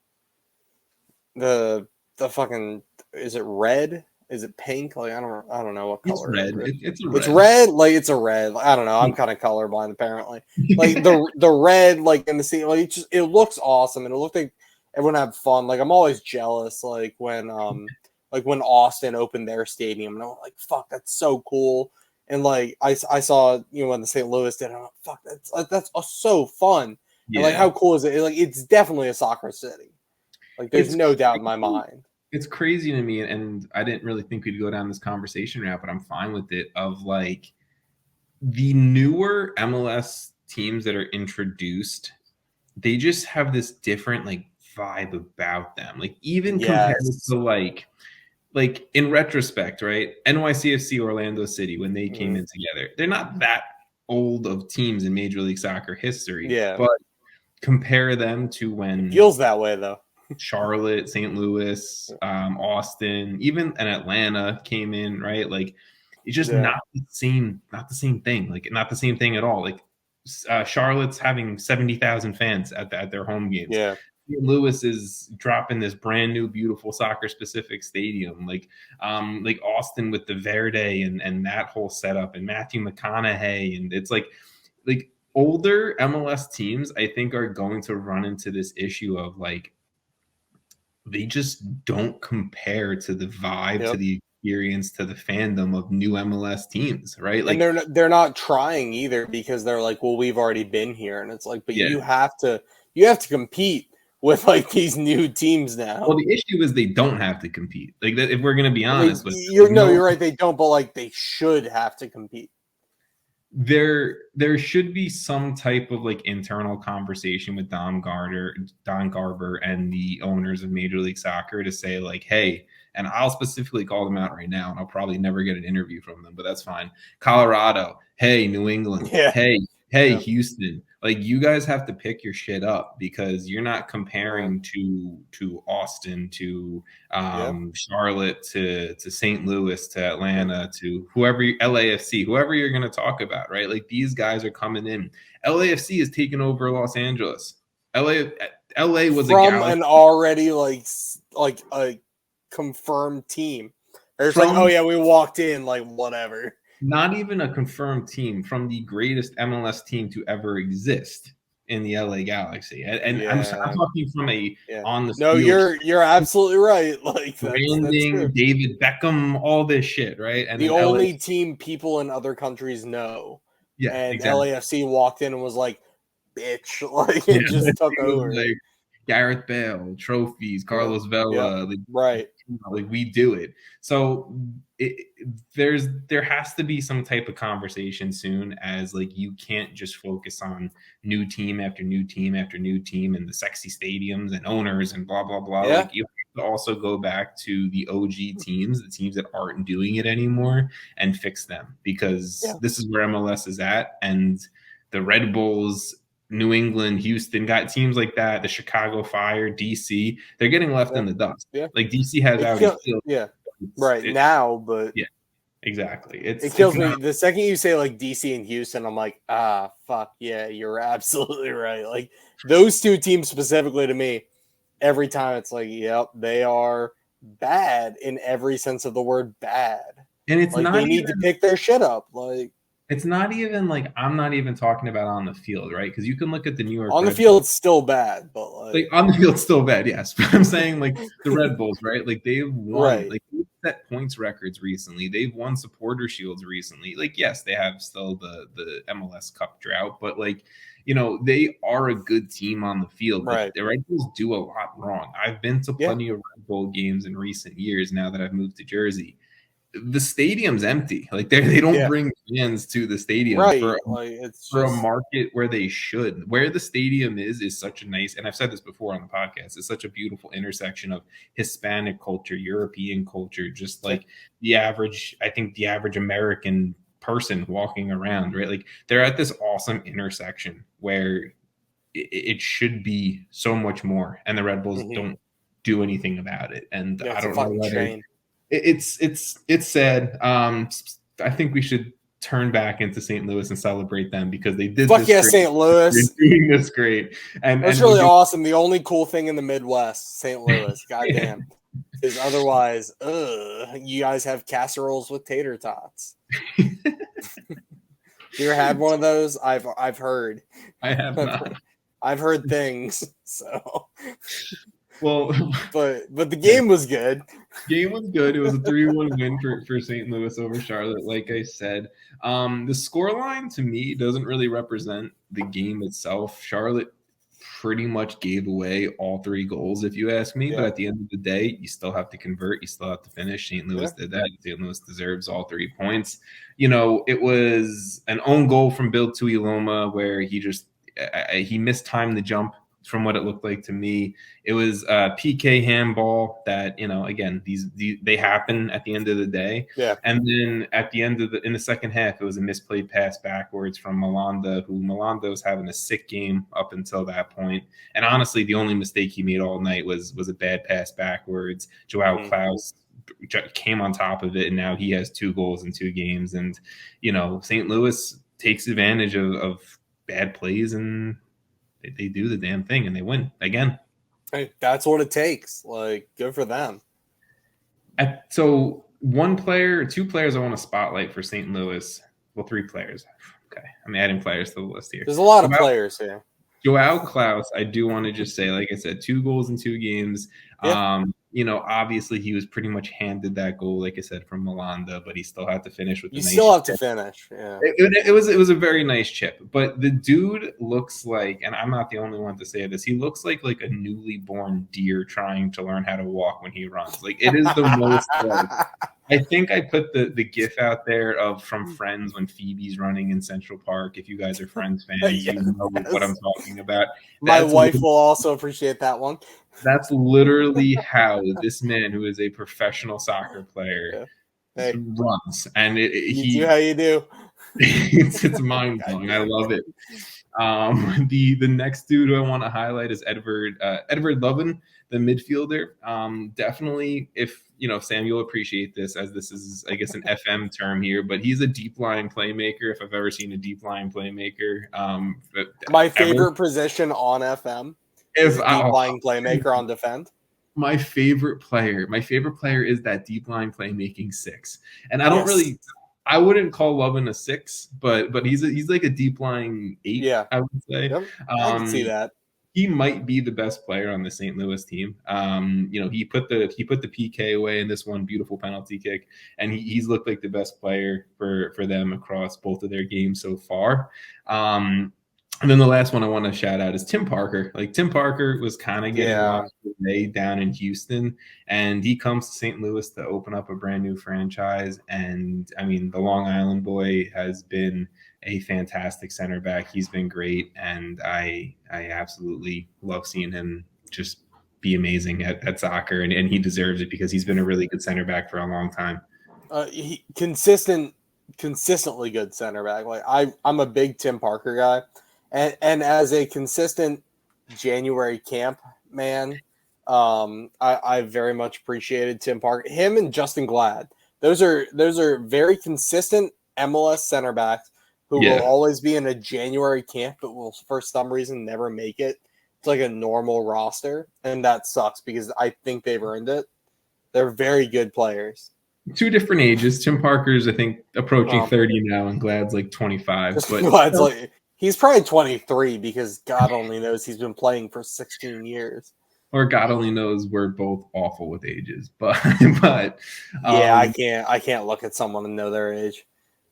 fucking, is it red? Is it pink? Like, I don't know what color. It's red. It's a red. It's red. Like, it's a red. I don't know. I'm kind of colorblind apparently. Like, the red, like, in the scene, like, it looks awesome, and it looked like everyone had fun. Like, I'm always jealous, like when Austin opened their stadium, and I'm like, fuck, that's so cool. And like, I saw, when the St. Louis did, and I'm like, fuck, that's so fun. Yeah. And like, how cool is it? Like, it's definitely a soccer city. Like, there's no doubt in my mind. It's crazy to me, and I didn't really think we'd go down this conversation route, but I'm fine with it, of like the newer MLS teams that are introduced, they just have this different like vibe about them. Like, even compared to like in retrospect, right? NYCFC Orlando City, when they came in together, they're not that old of teams in Major League Soccer history. Yeah. But compare them to when it feels that way though. Charlotte, St. Louis, Austin, even and Atlanta came in, right? Like, it's just not the same thing. Like, not the same thing at all. Like, Charlotte's having 70,000 fans at their home games. Yeah. St. Louis is dropping this brand new, beautiful soccer-specific stadium. Like Austin with the Verde and that whole setup, and Matthew McConaughey, and it's like older MLS teams, I think, are going to run into this issue of like, they just don't compare to the vibe, to the experience, to the fandom of new MLS teams, right? Like, and they're not trying either, because they're like, well, we've already been here, and it's like, but you have to compete with like these new teams now. Well, the issue is they don't have to compete. Like, that, if we're going to be honest, you're right, they don't, but like, they should have to compete. There should be some type of like internal conversation with Don Garber and the owners of Major League Soccer to say like, hey, and I'll specifically call them out right now, and I'll probably never get an interview from them, but that's fine. Colorado, hey, New England, hey, Houston, Like, you guys have to pick your shit up because you're not comparing to Austin, to Charlotte, to St. Louis, to Atlanta, to whoever, LAFC, whoever you're going to talk about, right? Like, these guys are coming in. LAFC is taking over Los Angeles. LA was from an already like a confirmed team. It's like, oh yeah, we walked in, like, whatever. Not even a confirmed team, from the greatest MLS team to ever exist in the LA Galaxy. And I'm talking from on the no, field. you're absolutely right. Like, branding, that's David Beckham, all this shit, right? And the only team people in other countries know. Yeah, and exactly. LAFC walked in and was like, bitch, like, it just took over. Like Gareth Bale, trophies, Carlos Vela, right? Like, we do it. So there has to be some type of conversation soon, as like, you can't just focus on new team after new team after new team and the sexy stadiums and owners and blah blah blah. Like, you have to also go back to the OG teams, the teams that aren't doing it anymore, and fix them, because this is where MLS is at. And the Red Bulls, New England, Houston, got teams like that, the Chicago Fire, DC, they're getting left in the dust. Like, DC has now, but exactly. It kills me the second you say like DC and Houston. I'm like, fuck yeah, you're absolutely right. Like, those two teams specifically, to me, every time it's like, yep, they are bad in every sense of the word bad. And it's like, they need to pick their shit up. Like, it's not even like, I'm not even talking about on the field, right? Because you can look at the New York on the field, it's still bad, but like on the field, still bad, yes. But I'm saying, like, the Red Bulls, right? Like, they've won, like, they've set points records recently. They've won supporter shields recently. Like, yes, they have still the MLS Cup drought, but like, you know, they are a good team on the field. The Red Bulls do a lot wrong. I've been to plenty of Red Bull games in recent years now that I've moved to Jersey. The stadium's empty. Like, they don't bring fans to the stadium for a market where they should. Where the stadium is such a nice, and I've said this before on the podcast, it's such a beautiful intersection of Hispanic culture, European culture, just like the average American person walking around, right? Like, they're at this awesome intersection where it should be so much more, and the Red Bulls don't do anything about it. And I don't know whether it's sad. I think we should turn back into St. Louis and celebrate them, because they did. Fuck yeah, St. Louis. They're doing this great, and that's really awesome. The only cool thing in the Midwest, St. Louis. Goddamn, because otherwise, you guys have casseroles with tater tots. You ever had one of those? I've heard. I have not. I've heard things. So. Well, but the game was good. Game was good. It was a 3-1 win for St. Louis over Charlotte, like I said. The scoreline, to me, doesn't really represent the game itself. Charlotte pretty much gave away all 3 goals, if you ask me. But at the end of the day, you still have to convert. You still have to finish. St. Louis did that. St. Louis deserves all 3 points. You know, it was an own goal from Bill Tuiloma where he mistimed the jump. From what it looked like to me, it was a PK handball that, you know, again, they happen at the end of the day. And then at the end of in the second half, it was a misplayed pass backwards from Malanda, who Malando's having a sick game up until that point. And honestly, the only mistake he made all night was a bad pass backwards. Joao Klaus came on top of it, and now he has 2 goals in 2 games. And, you know, St. Louis takes advantage of bad plays, and they do the damn thing, and they win again. Hey, that's what it takes. Like, good for them. So 2 players I want to spotlight for St. Louis. Well, 3 players. Okay, I'm adding players to the list here. There's a lot of players here. Joao Klaus, I do want to just say, like I said, 2 goals in 2 games. You know, obviously he was pretty much handed that goal, like I said, from Malanda, but he still had to finish with the nice still have to finish. Yeah. It was a very nice chip. But the dude looks like, and I'm not the only one to say this, he looks like a newly born deer trying to learn how to walk when he runs. Like, it is the most I think I put the gif out there from Friends when Phoebe's running in Central Park. If you guys are Friends fans, you know what I'm talking about. My wife will also appreciate that one. That's literally how this man, who is a professional soccer player, runs. And you do how you do. It's mind blowing. I love it. The next dude I want to highlight is Edward Lovin, the midfielder. Definitely, if Sam, you'll appreciate this, as this is, I guess, an FM term here, but he's a deep line playmaker. If I've ever seen a deep line playmaker, my favorite position on FM is deep line playmaker on defend. My favorite player is that deep line playmaking 6, and I wouldn't call Lovin a 6, but he's like a deep line 8. Yeah, I would say. Yep. I can see that. He might be the best player on the St. Louis team. He put the PK away in this one beautiful penalty kick, and he's looked like the best player for them across both of their games so far. And then the last one I want to shout out is Tim Parker. Like, Tim Parker was kind of getting lost today down in Houston, and he comes to St. Louis to open up a brand new franchise. And I mean, the Long Island boy has been a fantastic center back. He's been great, and I absolutely love seeing him just be amazing at soccer, and he deserves it because he's been a really good center back for a long time. Consistently good center back. Like, I'm a big Tim Parker guy. And as a consistent January camp man, I very much appreciated Tim Parker. Him and Justin Glad. Those are very consistent MLS center backs who will always be in a January camp, but will for some reason never make it to like a normal roster, and that sucks because I think they've earned it. They're very good players. 2 different ages. Tim Parker's, I think, approaching 30 now, and Glad's like 25. But Glad's like, he's probably 23 because God only knows he's been playing for 16 years. Or God only knows we're both awful with ages. But I can't look at someone and know their age.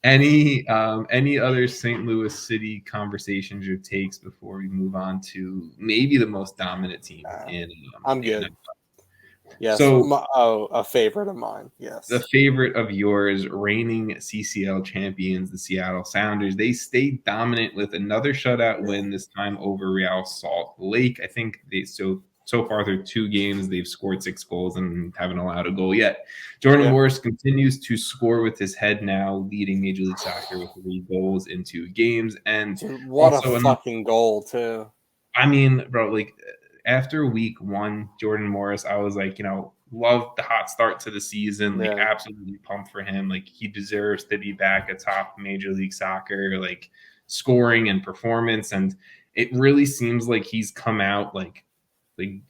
Any other St. Louis City conversations or takes before we move on to maybe the most dominant team in? I'm good. Yes. So, a favorite of mine. Yes. The favorite of yours, reigning CCL champions, the Seattle Sounders. They stayed dominant with another shutout win, this time over Real Salt Lake. I think so far through 2 games, they've scored 6 goals and haven't allowed a goal yet. Jordan Morris continues to score with his head now, leading Major League Soccer with 3 goals in 2 games. And what a fucking goal, too. I mean, bro, like, after week 1, Jordan Morris, I was like, love the hot start to the season. Like, absolutely pumped for him. Like, he deserves to be back atop Major League Soccer, like, scoring and performance. And it really seems like he's come out like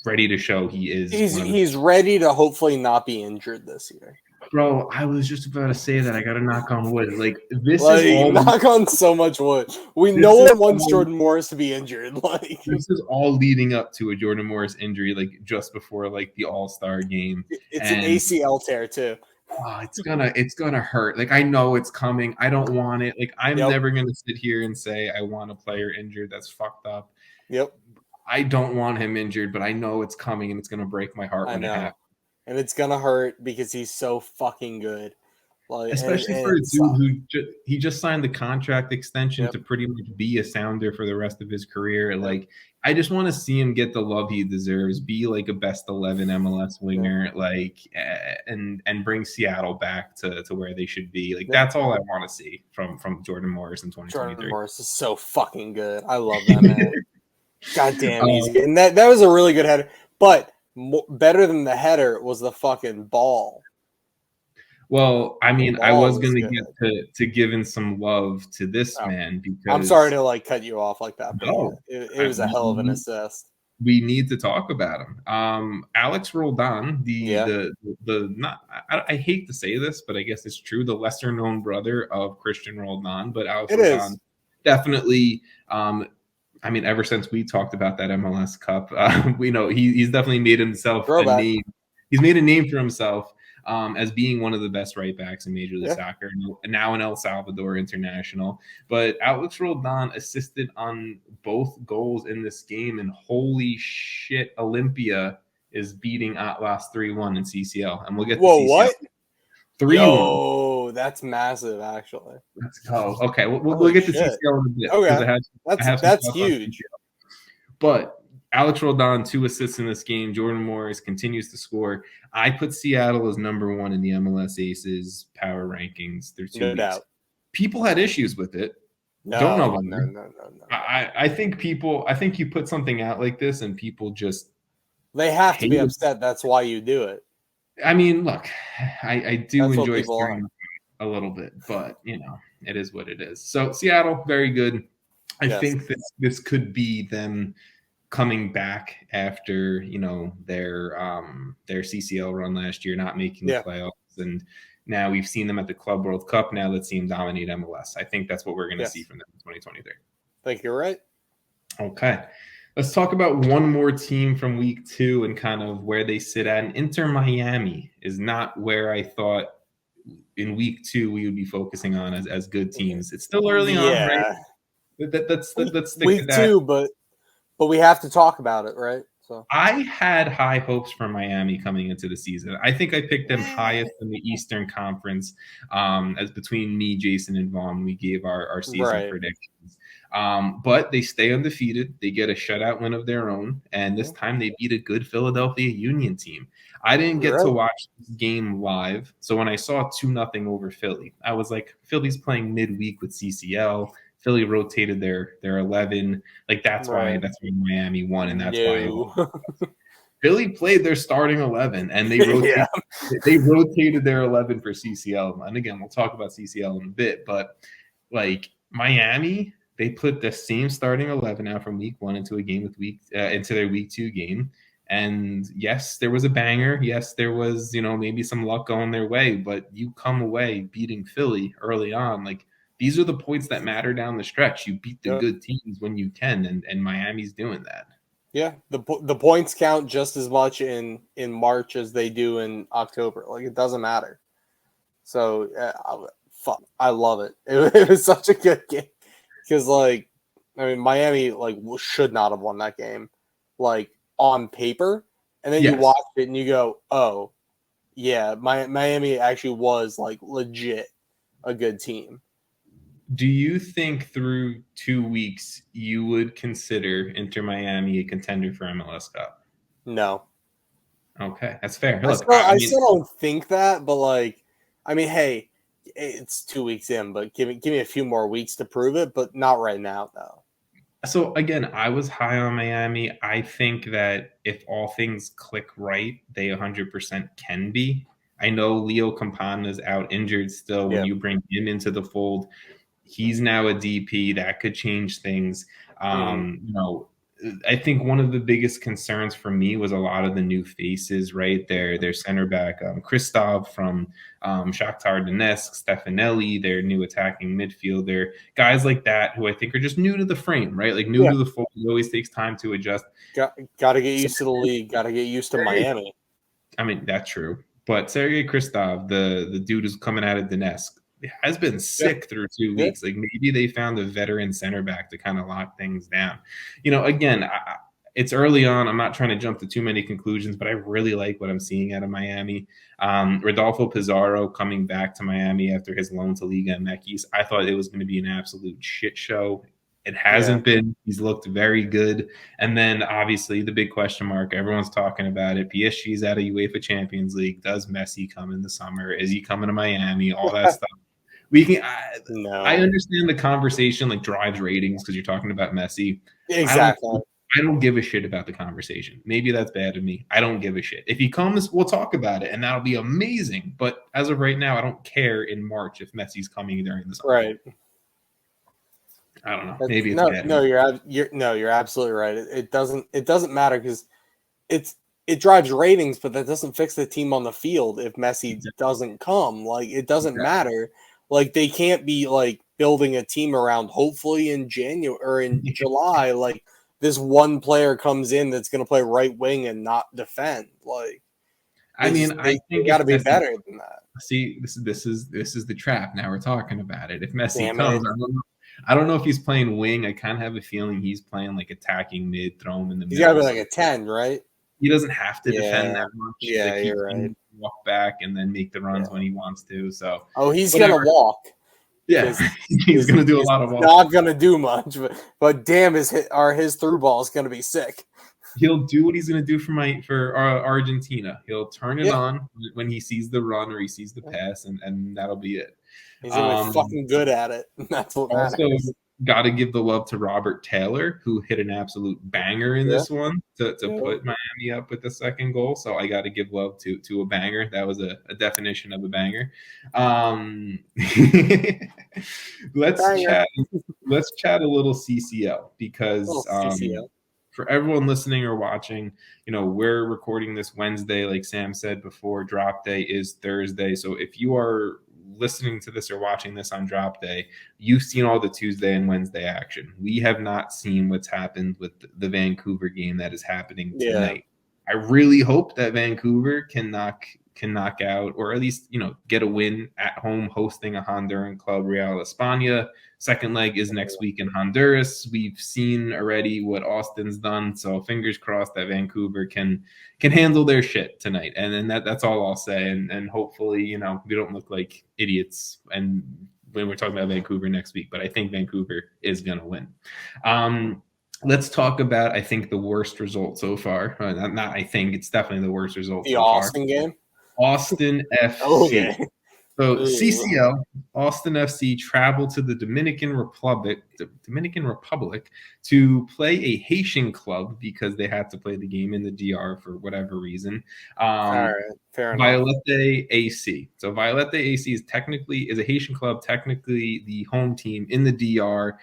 ready to show he is. He's ready to hopefully not be injured this year. Bro, I was just about to say that. I got to knock on wood. Like, this is all knock on so much wood. No one wants Jordan Morris to be injured. Like, this is all leading up to a Jordan Morris injury, like just before like the All-Star game. It's an ACL tear too. Oh, it's gonna hurt. Like, I know it's coming. I don't want it. Like, I'm never gonna sit here and say I want a player injured. That's fucked up. Yep. I don't want him injured, but I know it's coming, and it's gonna break my heart when it happens. And it's gonna hurt because he's so fucking good. Like, especially for a dude who he just signed the contract extension to pretty much be a Sounder for the rest of his career. Like, I just want to see him get the love he deserves, be like a best 11 MLS winger, like, and bring Seattle back to where they should be. Like, that's all I want to see from Jordan Morris in 2023. Jordan Morris is so fucking good. I love that man. God damn, he's good. And that was a really good header, but better than the header was the fucking ball. Well, I mean, I was going to get to giving some love to this man because I'm sorry to like cut you off like that, but it was a hell of an assist. We need to talk about him. Alex Roldan, I hate to say this, but I guess it's true, the lesser known brother of Christian Roldan, but Alex Roldan definitely. I mean, ever since we talked about that MLS Cup, we know he's definitely made himself a name. He's made a name for himself as being one of the best right backs in Major League Soccer, and now in El Salvador International. But Alex Roldan assisted on both goals in this game, and holy shit, Olympia is beating Atlas 3-1 in CCL, and we'll get to CCL. What? 3-1. Oh, that's massive, actually. Let's go. Okay, we'll get to CCL in a bit. Okay, that's huge. But Alex Roldan, 2 assists in this game. Jordan Morris continues to score. I put Seattle as number 1 in the MLS Aces power rankings through 2 weeks. Doubt. People had issues with it. Don't know. No. I think you put something out like this and people just They have to be hate it. upset. That's why you do it. I mean, look, I do That's what enjoy people stirring a little bit, but it is what it is. So Seattle, very good. I Yes. think that this could be them coming back after their CCL run last year, not making the playoffs, and now we've seen them at the Club World Cup. Now let's see them dominate MLS. I think that's what we're going to see from them in 2023. I think you're right. Okay. Let's talk about one more team from week 2 and kind of where they sit at. And Inter Miami is not where I thought in week 2 we would be focusing on as good teams. It's still early on, right? Let's stick week to that. 2, but we have to talk about it, right? So I had high hopes for Miami coming into the season. I think I picked them highest in the Eastern Conference. As between me, Jason, and Vaughn, we gave our season predictions. But they stay undefeated. They get a shutout win of their own, and this time they beat a good Philadelphia Union team. I didn't get to watch this game live, so when I saw 2-0 over Philly, I was like, Philly's playing midweek with CCL. Philly rotated their 11. Like that's why Miami won, and that's why Philly played their starting 11, and they rotated their 11 for CCL. And again, we'll talk about CCL in a bit, but like Miami, they put the same starting 11 out from week 1 into their week 2 game. And yes, there was a banger. Yes, there was maybe some luck going their way, but you come away beating Philly early on, like. These are the points that matter down the stretch. You beat the good teams when you can, and Miami's doing that. Yeah, the points count just as much in March as they do in October. Like, it doesn't matter. So, I love it. It was such a good game because, Miami should not have won that game, on paper, and then you watch it and you go, oh, yeah, Miami actually was legit a good team. Do you think through 2 weeks you would consider Inter Miami a contender for MLS Cup? No. Okay, that's fair. Look, I still don't think that, but hey, it's 2 weeks in, but give me a few more weeks to prove it, but not right now, though. So again, I was high on Miami. I think that if all things click right, they 100% can be. I know Leo Campana is out injured still. When you bring him into the fold, he's now a DP. That could change things. I think one of the biggest concerns for me was a lot of the new faces, right? Their center back, Christoph from Shakhtar Donetsk, Stefanelli, their new attacking midfielder, guys like that who I think are just new to the frame, right? Like new to the fold. It always takes time to adjust. Got to get used to the league. Got to get used to Miami. I mean, that's true. But Sergei Christoph, the dude who's coming out of Donetsk, has been sick through 2 weeks. Like maybe they found a veteran center back to kind of lock things down. Again, it's early on. I'm not trying to jump to too many conclusions, but I really like what I'm seeing out of Miami. Rodolfo Pizarro coming back to Miami after his loan to Liga MX. I thought it was going to be an absolute shit show. It hasn't been. He's looked very good. And then obviously the big question mark, everyone's talking about it. PSG's out of UEFA Champions League. Does Messi come in the summer? Is he coming to Miami? All that stuff. I understand the conversation drives ratings because you're talking about Messi. Exactly. I don't give a shit about the conversation. Maybe that's bad of me. I don't give a shit. If he comes, we'll talk about it, and that'll be amazing. But as of right now, I don't care in March if Messi's coming during the summer. Right. I don't know. Maybe it's bad. You're absolutely right. It doesn't matter because it drives ratings, but that doesn't fix the team on the field if Messi doesn't come. It doesn't matter. They can't be building a team around hopefully in January or in July. This one player comes in that's going to play right wing and not defend. I think you got to be better than that. See, this is the trap. Now we're talking about it. If Messi comes, I don't know if he's playing wing. I kind of have a feeling he's playing attacking mid, throw him in the middle. He's got to be a 10, right? He doesn't have to defend that much. Yeah, you're right. Walk back and then make the runs when he wants to. So he's gonna walk. Yeah, he's gonna do a lot of walking. Not gonna do much, but damn, his through ball is gonna be sick. He'll do what he's gonna do for Argentina. He'll turn it on when he sees the run or he sees the pass, and that'll be it. He's gonna be fucking good at it. That's what matters. Got to give the love to Robert Taylor, who hit an absolute banger in this one to put Miami up with the second goal. So I got to give love to a banger. That was a definition of a banger. Let's chat a little CCL because for everyone listening or watching, we're recording this Wednesday. Like Sam said before, drop day is Thursday. So if you are listening to this or watching this on drop day, you've seen all the Tuesday and Wednesday action. We have not seen what's happened with the Vancouver game that is happening tonight. I really hope that Vancouver can knock out, or at least get a win at home hosting a Honduran club, Real España. Second leg is next week in Honduras. We've seen already what Austin's done, so fingers crossed that Vancouver can handle their shit tonight. And then that's all I'll say. And hopefully, we don't look like idiots and when we're talking about Vancouver next week. But I think Vancouver is gonna win. Let's talk about, I think, the worst result so far. I think it's definitely the worst result so far. The Austin game? Austin FC. Okay. So CCL, Austin FC traveled to the Dominican Republic to play a Haitian club because they had to play the game in the DR for whatever reason. All right, fair enough. Violette AC. So Violette AC is a Haitian club, technically the home team in the DR,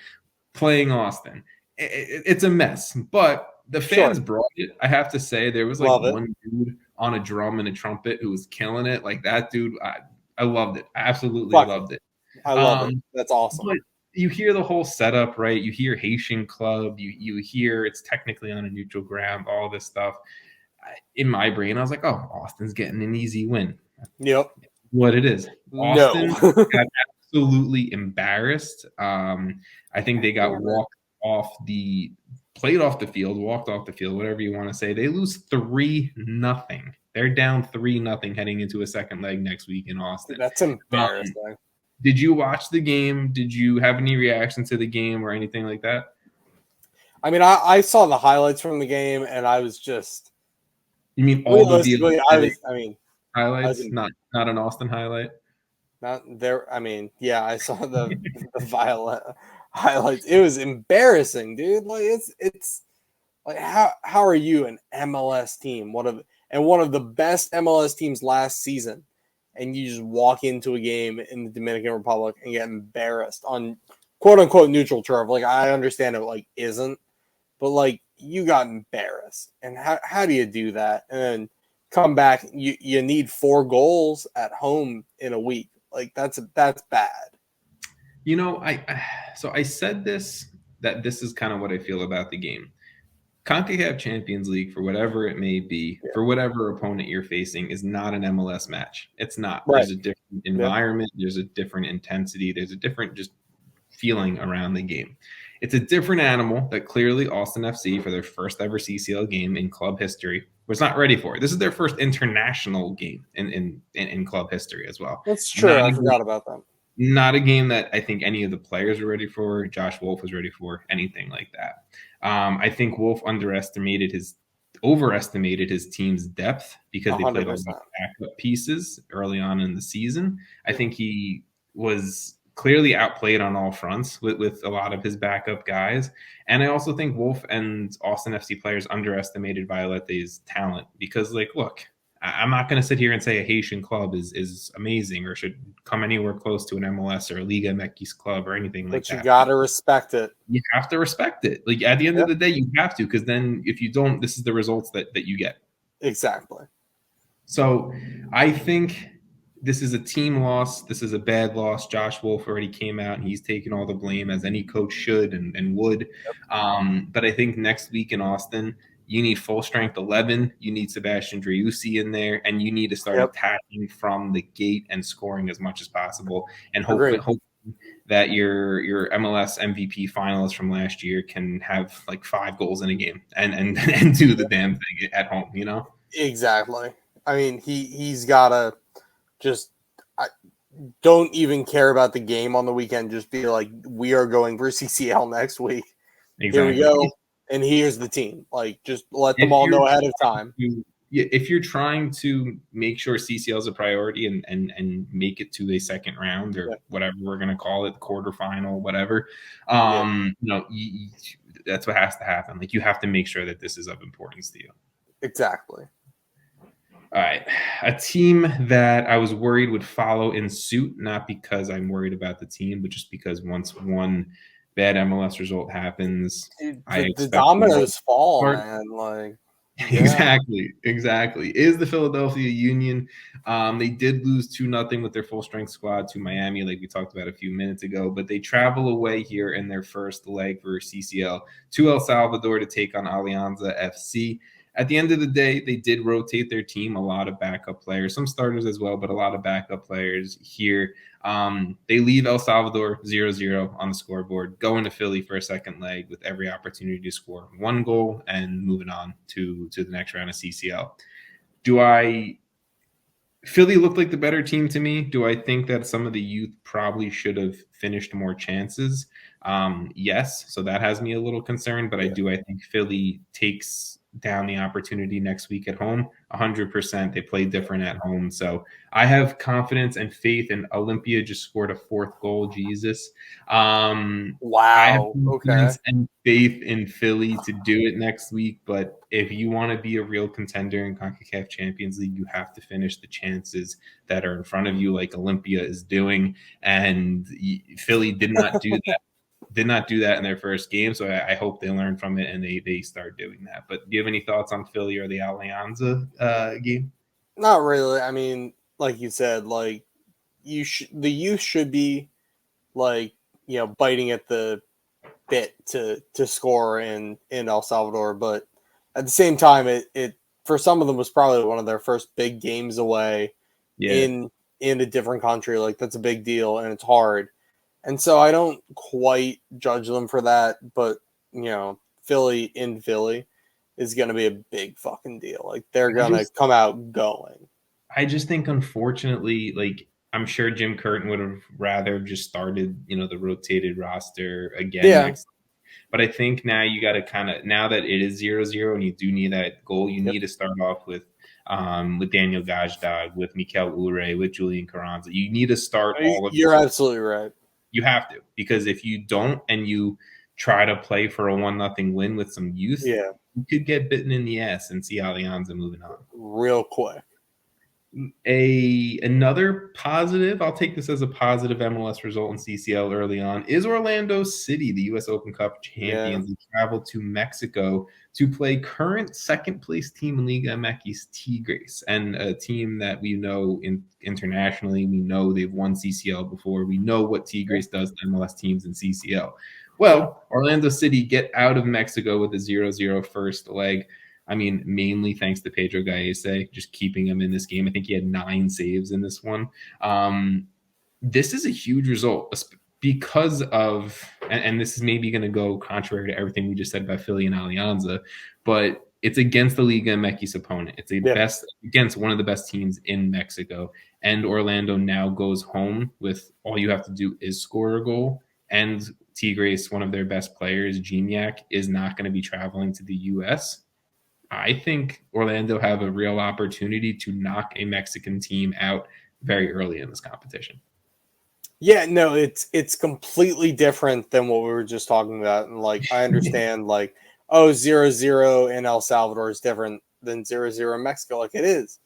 playing Austin. It's a mess, but the fans brought it. I have to say, there was one dude on a drum and a trumpet who was killing it. Like that dude, I loved it. I absolutely loved it. I love it. That's awesome. But you hear the whole setup, right? You hear Haitian club. You hear it's technically on a neutral ground, all this stuff. In my brain, I was like, oh, Austin's getting an easy win. Yep. What it is. Austin got absolutely embarrassed. I think they got walked off the field, whatever you want to say. They lose 3-0. They're down 3-0 heading into a second leg next week in Austin. That's embarrassing. Did you watch the game? Did you have any reaction to the game or anything like that? I mean, I saw the highlights from the game, and I was just. You mean all of the highlights? Not an Austin highlight? Not there. I mean, yeah, I saw the Violet highlights. It was embarrassing, dude. Like it's like how are you an MLS team? One of the best MLS teams last season, and you just walk into a game in the Dominican Republic and get embarrassed on quote unquote neutral turf. Like I understand it isn't, but you got embarrassed. And how do you do that? And then come back, you need 4 goals at home in a week. Like that's bad. I said that this is kind of what I feel about the game. CONCACAF Champions League, for whatever it may be, for whatever opponent you're facing, is not an MLS match. It's not. Right. There's a different environment. There's a different intensity. There's a different just feeling around the game. It's a different animal that clearly Austin FC, for their first ever CCL game in club history, was not ready for. This is their first international game in club history as well. That's true. I forgot about that. Not a game that I think any of the players were ready for. Josh Wolf was ready for, anything like that. I think Wolf overestimated his team's depth because they 100%. Played a lot of backup pieces early on in the season. I think he was clearly outplayed on all fronts with a lot of his backup guys. And I also think Wolf and Austin FC players underestimated Violette's talent because, look, I'm not going to sit here and say a Haitian club is amazing or should come anywhere close to an MLS or a Liga MX club or anything like that. But you got to respect it. You have to respect it. At the end of the day, you have to, because then if you don't, this is the results that you get. Exactly. So I think this is a team loss. This is a bad loss. Josh Wolf already came out and he's taken all the blame, as any coach should and would. But I think next week in Austin, you need full strength 11. You need Sebastian Driussi in there, and you need to start attacking from the gate and scoring as much as possible. And hopefully that your MLS MVP finalist from last year can have 5 goals in a game and do the damn thing at home. Exactly. I mean, he's gotta just don't even care about the game on the weekend. Just be like, we are going for CCL next week. Exactly. Here we go. And here's the team. Just let them all know ahead of time. if you're trying to make sure CCL is a priority and make it to a second round or whatever we're going to call it, quarterfinal, whatever, that's what has to happen. Like, you have to make sure that this is of importance to you. Exactly. All right. A team that I was worried would follow in suit, not because I'm worried about the team, but just because once one bad MLS result happens, the dominoes fall, man. Like, Exactly. Is the Philadelphia Union. They did lose 2-0 with their full strength squad to Miami, like we talked about a few minutes ago, but they travel away here in their first leg for CCL to El Salvador to take on Alianza FC. At the end of the day, they did rotate their team, a lot of backup players, some starters as well, but a lot of backup players here. They leave El Salvador 0-0 on the scoreboard, go into Philly for a second leg with every opportunity to score one goal and moving on to the next round of CCL. Philly looked like the better team to me. Do I think that some of the youth probably should have finished more chances? Yes. So that has me a little concerned, but I think Philly takes down the opportunity next week at home 100%. They play different at home, so I have confidence and faith. And Olympia just scored a fourth goal. Jesus. Wow. I have confidence and faith in Philly to do it next week, but if you want to be a real contender in CONCACAF Champions League, you have to finish the chances that are in front of you, like Olympia is doing, and Philly did not do that. Did not do that in their first game, so I hope they learn from it and they start doing that. But do you have any thoughts on Philly or the Alianza game? Not really. I mean, like you said, like the youth should be like, biting at the bit to score in El Salvador, but at the same time, it for some of them was probably one of their first big games away in a different country. Like, that's a big deal and it's hard. And so I don't quite judge them for that, but, Philly in Philly is going to be a big fucking deal. Like, they're going to come out going. I just think, unfortunately, like, I'm sure Jim Curtin would have rather just started, the rotated roster again next. But I think now you got to now that it is 0-0 and you do need that goal, you need to start off with Daniel Gajdag, with Mikel Ure, with Julian Carranza. You need to start all of. You're absolutely right. You have to, because if you don't and you try to play for a 1-0 win with some youth, you could get bitten in the ass and see Alianza moving on real quick. Another positive, I'll take this as a positive MLS result in CCL early on, is Orlando City, the U.S. Open Cup champions. They traveled to Mexico to play current second place team in Liga MX, Tigres, and a team that we know internationally. We know they've won CCL before. We know what Tigres does to MLS teams in CCL. Well, Orlando City get out of Mexico with a 0-0 first leg. I mean, mainly thanks to Pedro Gallese, just keeping him in this game. I think he had 9 saves in this one. This is a huge result because of, and this is maybe going to go contrary to everything we just said about Philly and Alianza, but it's against the Liga MX opponent. It's against one of the best teams in Mexico. And Orlando now goes home with all you have to do is score a goal. And Tigres, one of their best players, Gignac, is not going to be traveling to the U.S. I think Orlando have a real opportunity to knock a Mexican team out very early in this competition. Yeah, no, it's completely different than what we were just talking about. And like, I understand like, 0-0 in El Salvador is different than 0-0 in Mexico. Like, it is.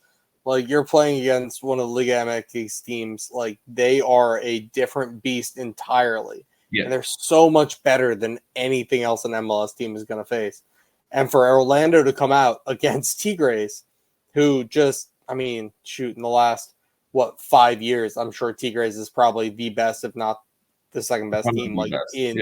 Like, you're playing against one of the Liga MX teams. Like, they are a different beast entirely. Yeah. And they're so much better than anything else an MLS team is going to face. And for Orlando to come out against Tigres, who just, I mean, shoot, in the last, 5 years, I'm sure Tigres is probably the best, if not the second best team, like in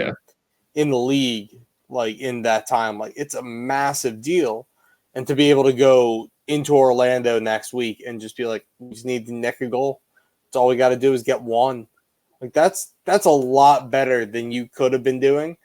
the league, like in that time. Like, it's a massive deal. And to be able to go into Orlando next week and just be like, we just need to nick a goal. That's all we got to do is get one. Like, that's a lot better than you could have been doing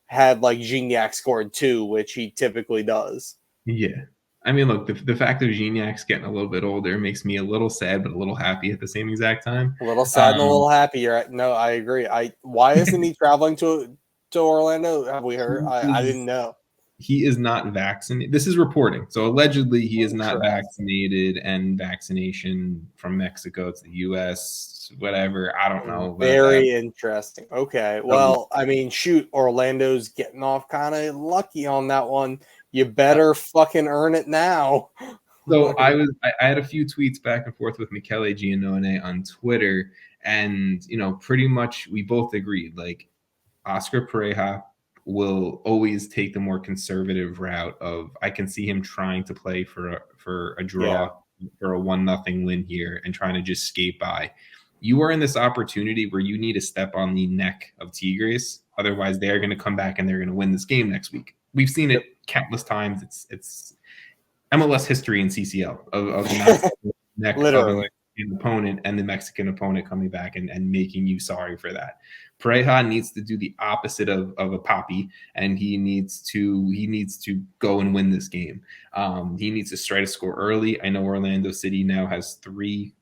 had like Gignac scored 2, which he typically does. Yeah. I mean, look, the fact that Gignac's getting a little bit older makes me a little sad, but a little happy at the same exact time. A little sad and a little happy. No, I agree. Why isn't he traveling to Orlando? Have we heard? I didn't know. he is not vaccinated. This is reporting. So allegedly he is not vaccinated, and vaccination from Mexico to the US, whatever. I don't know. Very interesting. Okay. Well, I mean, shoot, Orlando's getting off kind of lucky on that one. You better fucking earn it now. So I had a few tweets back and forth with Michele Giannone on Twitter, and pretty much we both agreed, like, Oscar Pareja will always take the more conservative route of, I can see him trying to play for a draw, for a 1-0 win here, and trying to just skate by. You are in this opportunity where you need to step on the neck of Tigres. Otherwise, they're going to come back and they're going to win this game next week. We've seen it countless times. It's MLS history in CCL of the neck literally of an opponent, and the Mexican opponent coming back and making you sorry for that. Pareja needs to do the opposite of a Papi, and he needs to go and win this game. He needs to try to score early. I know Orlando City now has 3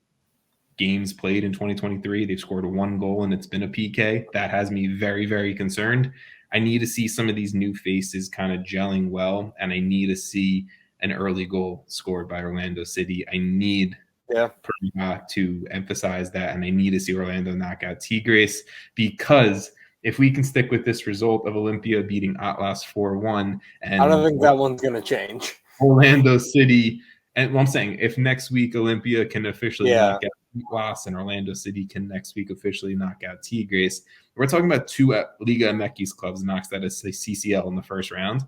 games played in 2023. They've scored 1 goal, and it's been a PK. That has me very, very concerned. I need to see some of these new faces kind of gelling well, and I need to see an early goal scored by Orlando City. I need to emphasize that, and I need to see Orlando knock out Tigres, because if we can stick with this result of Olympia beating Atlas 4-1, and I don't think that one's going to change. Orlando City, and I'm saying if next week Olympia can officially knock out Atlas and Orlando City can next week officially knock out Tigres, we're talking about 2 Liga MX clubs knocked out of CCL in the first round.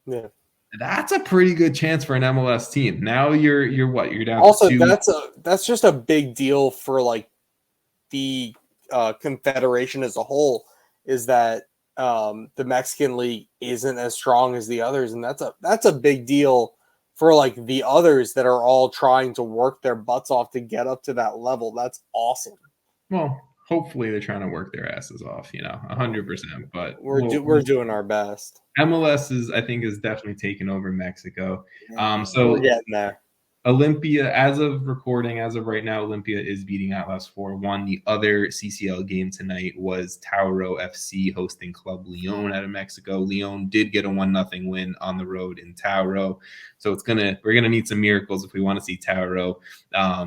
Yeah. That's a pretty good chance for an MLS team. Now you're what? You're down also to 2. That's just a big deal for like the confederation as a whole, is that the Mexican league isn't as strong as the others, and that's a big deal for like the others that are all trying to work their butts off to get up to that level. That's awesome. Well, hopefully they're trying to work their asses off, 100%. But we're doing our best. MLS I think is definitely taking over Mexico. So we're getting there. Olympia, as of recording, as of right now, Olympia is beating Atlas 4-1. The other CCL game tonight was Tauro FC hosting Club Leon out of Mexico. Leon did get a 1-0 win on the road in Tauro. So we're gonna need some miracles if we want to see Tauro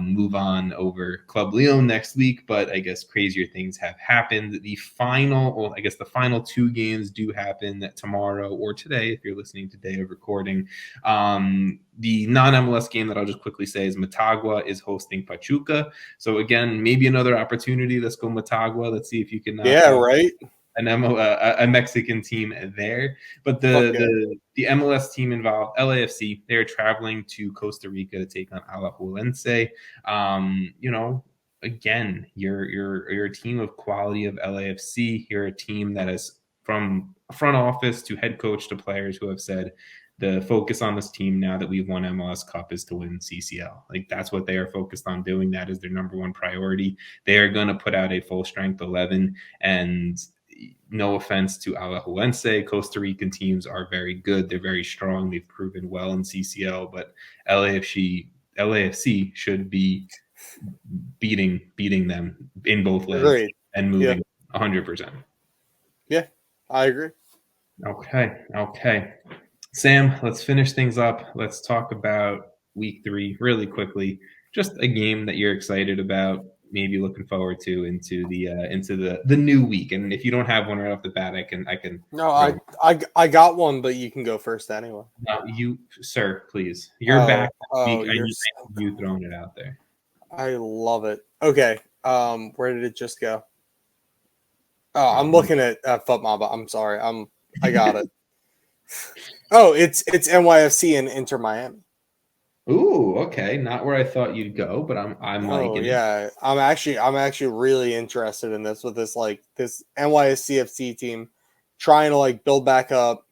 move on over Club Leon next week. But I guess crazier things have happened. The final 2 games do happen tomorrow or today, if you're listening today of recording. The non-MLS game that I'll just quickly say is Motagua is hosting Pachuca. So again, maybe another opportunity. Let's go Motagua. Let's see if you can a Mexican team there. But the MLS team involved, LAFC, they're traveling to Costa Rica to take on Alajuelense. Again, you're a team of quality of LAFC. You're a team that is, from front office to head coach to players, who have said the focus on this team now that we've won MLS Cup is to win CCL. Like, that's what they are focused on doing. That is their number one priority. They are going to put out a full strength 11, and no offense to Alajuelense, Costa Rican teams are very good. They're very strong. They've proven well in CCL, but LAFC should be beating them in both legs and moving 100%. Yeah, I agree. Okay. Sam, let's finish things up. Let's talk about week 3 really quickly. Just a game that you're excited about, maybe looking forward to into the new week. And if you don't have one right off the bat, I can. No, I got one, but you can go first anyway. No, you, sir, please. You're back this week. I need you throwing it out there. I love it. Okay. Where did it just go? Oh, I'm looking at FootMob. I'm sorry. I got it. Oh, it's NYFC and Inter Miami. Ooh, okay. Not where I thought you'd go, but I'm liking it. Yeah. I'm actually really interested in this, with this NYSCFC team trying to like build back up,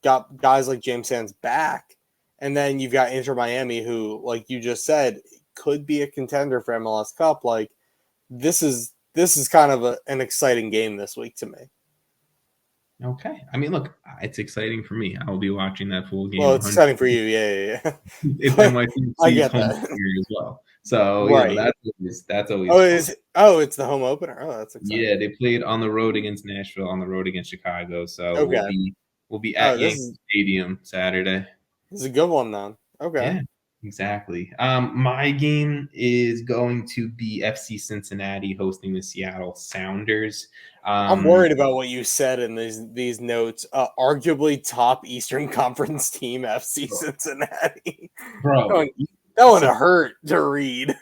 got guys like James Sands back, and then you've got Inter Miami, who, like you just said, could be a contender for MLS Cup. Like, this is kind of an exciting game this week to me. Okay. I mean, look, it's exciting for me. I'll be watching that full game. Well, it's exciting for you. Yeah. It's NYC's I get home that as well. So that's always. It's the home opener. Oh, that's exciting. Yeah, they played on the road against Nashville, on the road against Chicago. So We'll be at this Yankee Stadium Saturday. is a good one then. Okay. Yeah, exactly. My game is going to be FC Cincinnati hosting the Seattle Sounders. I'm worried about what you said in these notes. Arguably top Eastern Conference team, FC Cincinnati. Bro. That one hurt to read.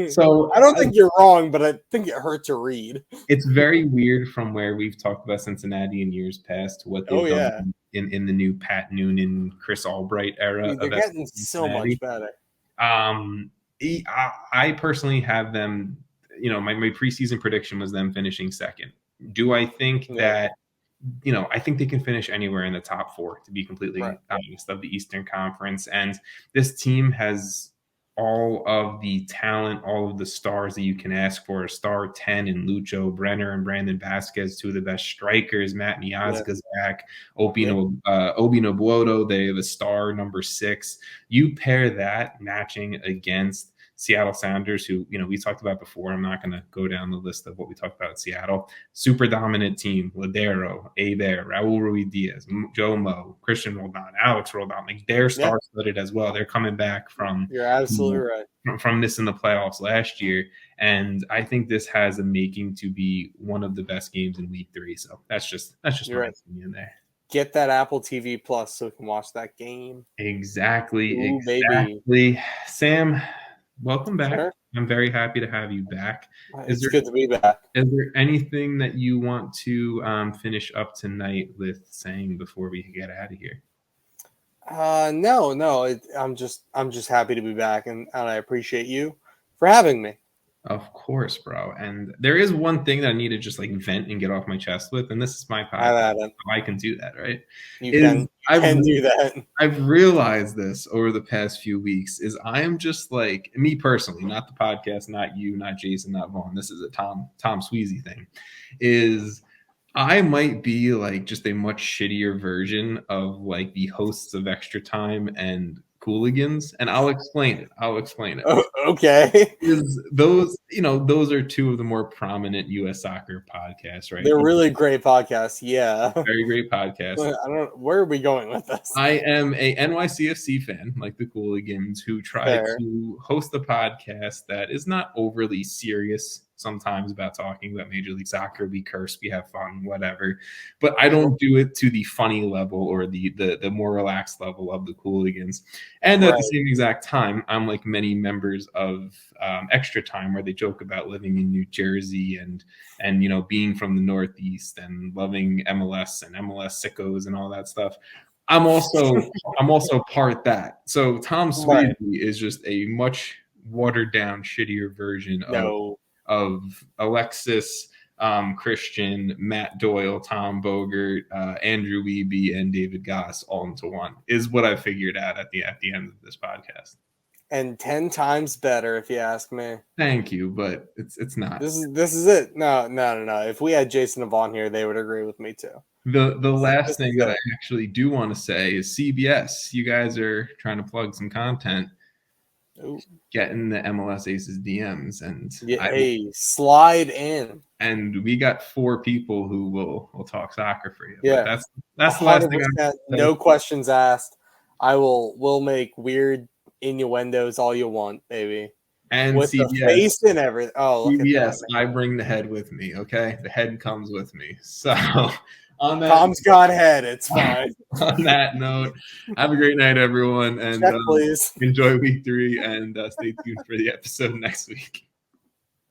So I don't think you're wrong, but I think it hurt to read. It's very weird from where we've talked about Cincinnati in years past to what they've done in the new Pat Noonan, Chris Albright era. Dude, they're getting so much better. I personally have them, my preseason prediction was them finishing second. Do I think that, I think they can finish anywhere in the top 4, to be completely honest, of the Eastern Conference. And this team has all of the talent, all of the stars that you can ask for. A star 10 in Lucho Brenner and Brandon Vasquez, 2 of the best strikers. Matt Miazga's back. Obi Nobuodo, they have a star number 6. You pair that matching against Seattle Sounders, who, we talked about before. I'm not going to go down the list of what we talked about at Seattle. Super dominant team. Ladero, Abear, Raul Ruiz-Diaz, Joe Mo, Christian Roldan, Alex Roldan. Like, they're star-studded as well. They're coming back from You're absolutely right. From missing the playoffs last year. And I think this has a making to be one of the best games in Week 3. So that's just my opinion there. Get that Apple TV Plus so we can watch that game. Exactly. Baby. Sam, welcome back. Sure. I'm very happy to have you back. It's good to be back. Is there anything that you want to finish up tonight with saying before we get out of here? No. I'm just happy to be back, and I appreciate you for having me. Of course, bro. And there is one thing that I need to just vent and get off my chest with, and this is my podcast. I can do that, right? You can do that. I've realized this over the past few weeks is I am just me personally, not the podcast, not you, not Jason, not Vaughn. This is a Tom Sweezy thing. Is I might be just a much shittier version of the hosts of Extra Time and Cooligans, and I'll explain it. Oh, okay. Those are 2 of the more prominent U.S. soccer podcasts, right? They're really great podcasts. Yeah, very great podcasts. Where are we going with this? I am a NYCFC fan, like the Cooligans, who try to host a podcast that is not overly serious sometimes about talking about Major League Soccer. We curse, we have fun, whatever. But I don't do it to the funny level or the more relaxed level of the Cooligans. And at the same exact time, I'm like many members of Extra Time, where they joke about living in New Jersey and being from the Northeast and loving MLS and MLS sickos and all that stuff. I'm also part that. So Tom Sweezy is just a much watered down, shittier version of Alexis, Christian, Matt Doyle, Tom Bogert, Andrew Wiebe, and David Goss all into one is what I figured out at the end of this podcast. And 10 times better, if you ask me. Thank you, but it's not. This is it. No. If we had Jason and Vaughn here, they would agree with me too. The last thing that I actually do want to say is CBS. You guys are trying to plug some content. Ooh. Get in the MLSAces DMs and slide in. And we got 4 people who will talk soccer for you. Yeah, but that's the last thing. No questions asked. We'll make weird innuendos all you want, baby. And with CBS, the face and everything. Oh, CBS, I bring the head with me. Okay, the head comes with me. So. Tom's got head. It's fine. On that note, have a great night, everyone, and please enjoy Week 3 and stay tuned for the episode next week.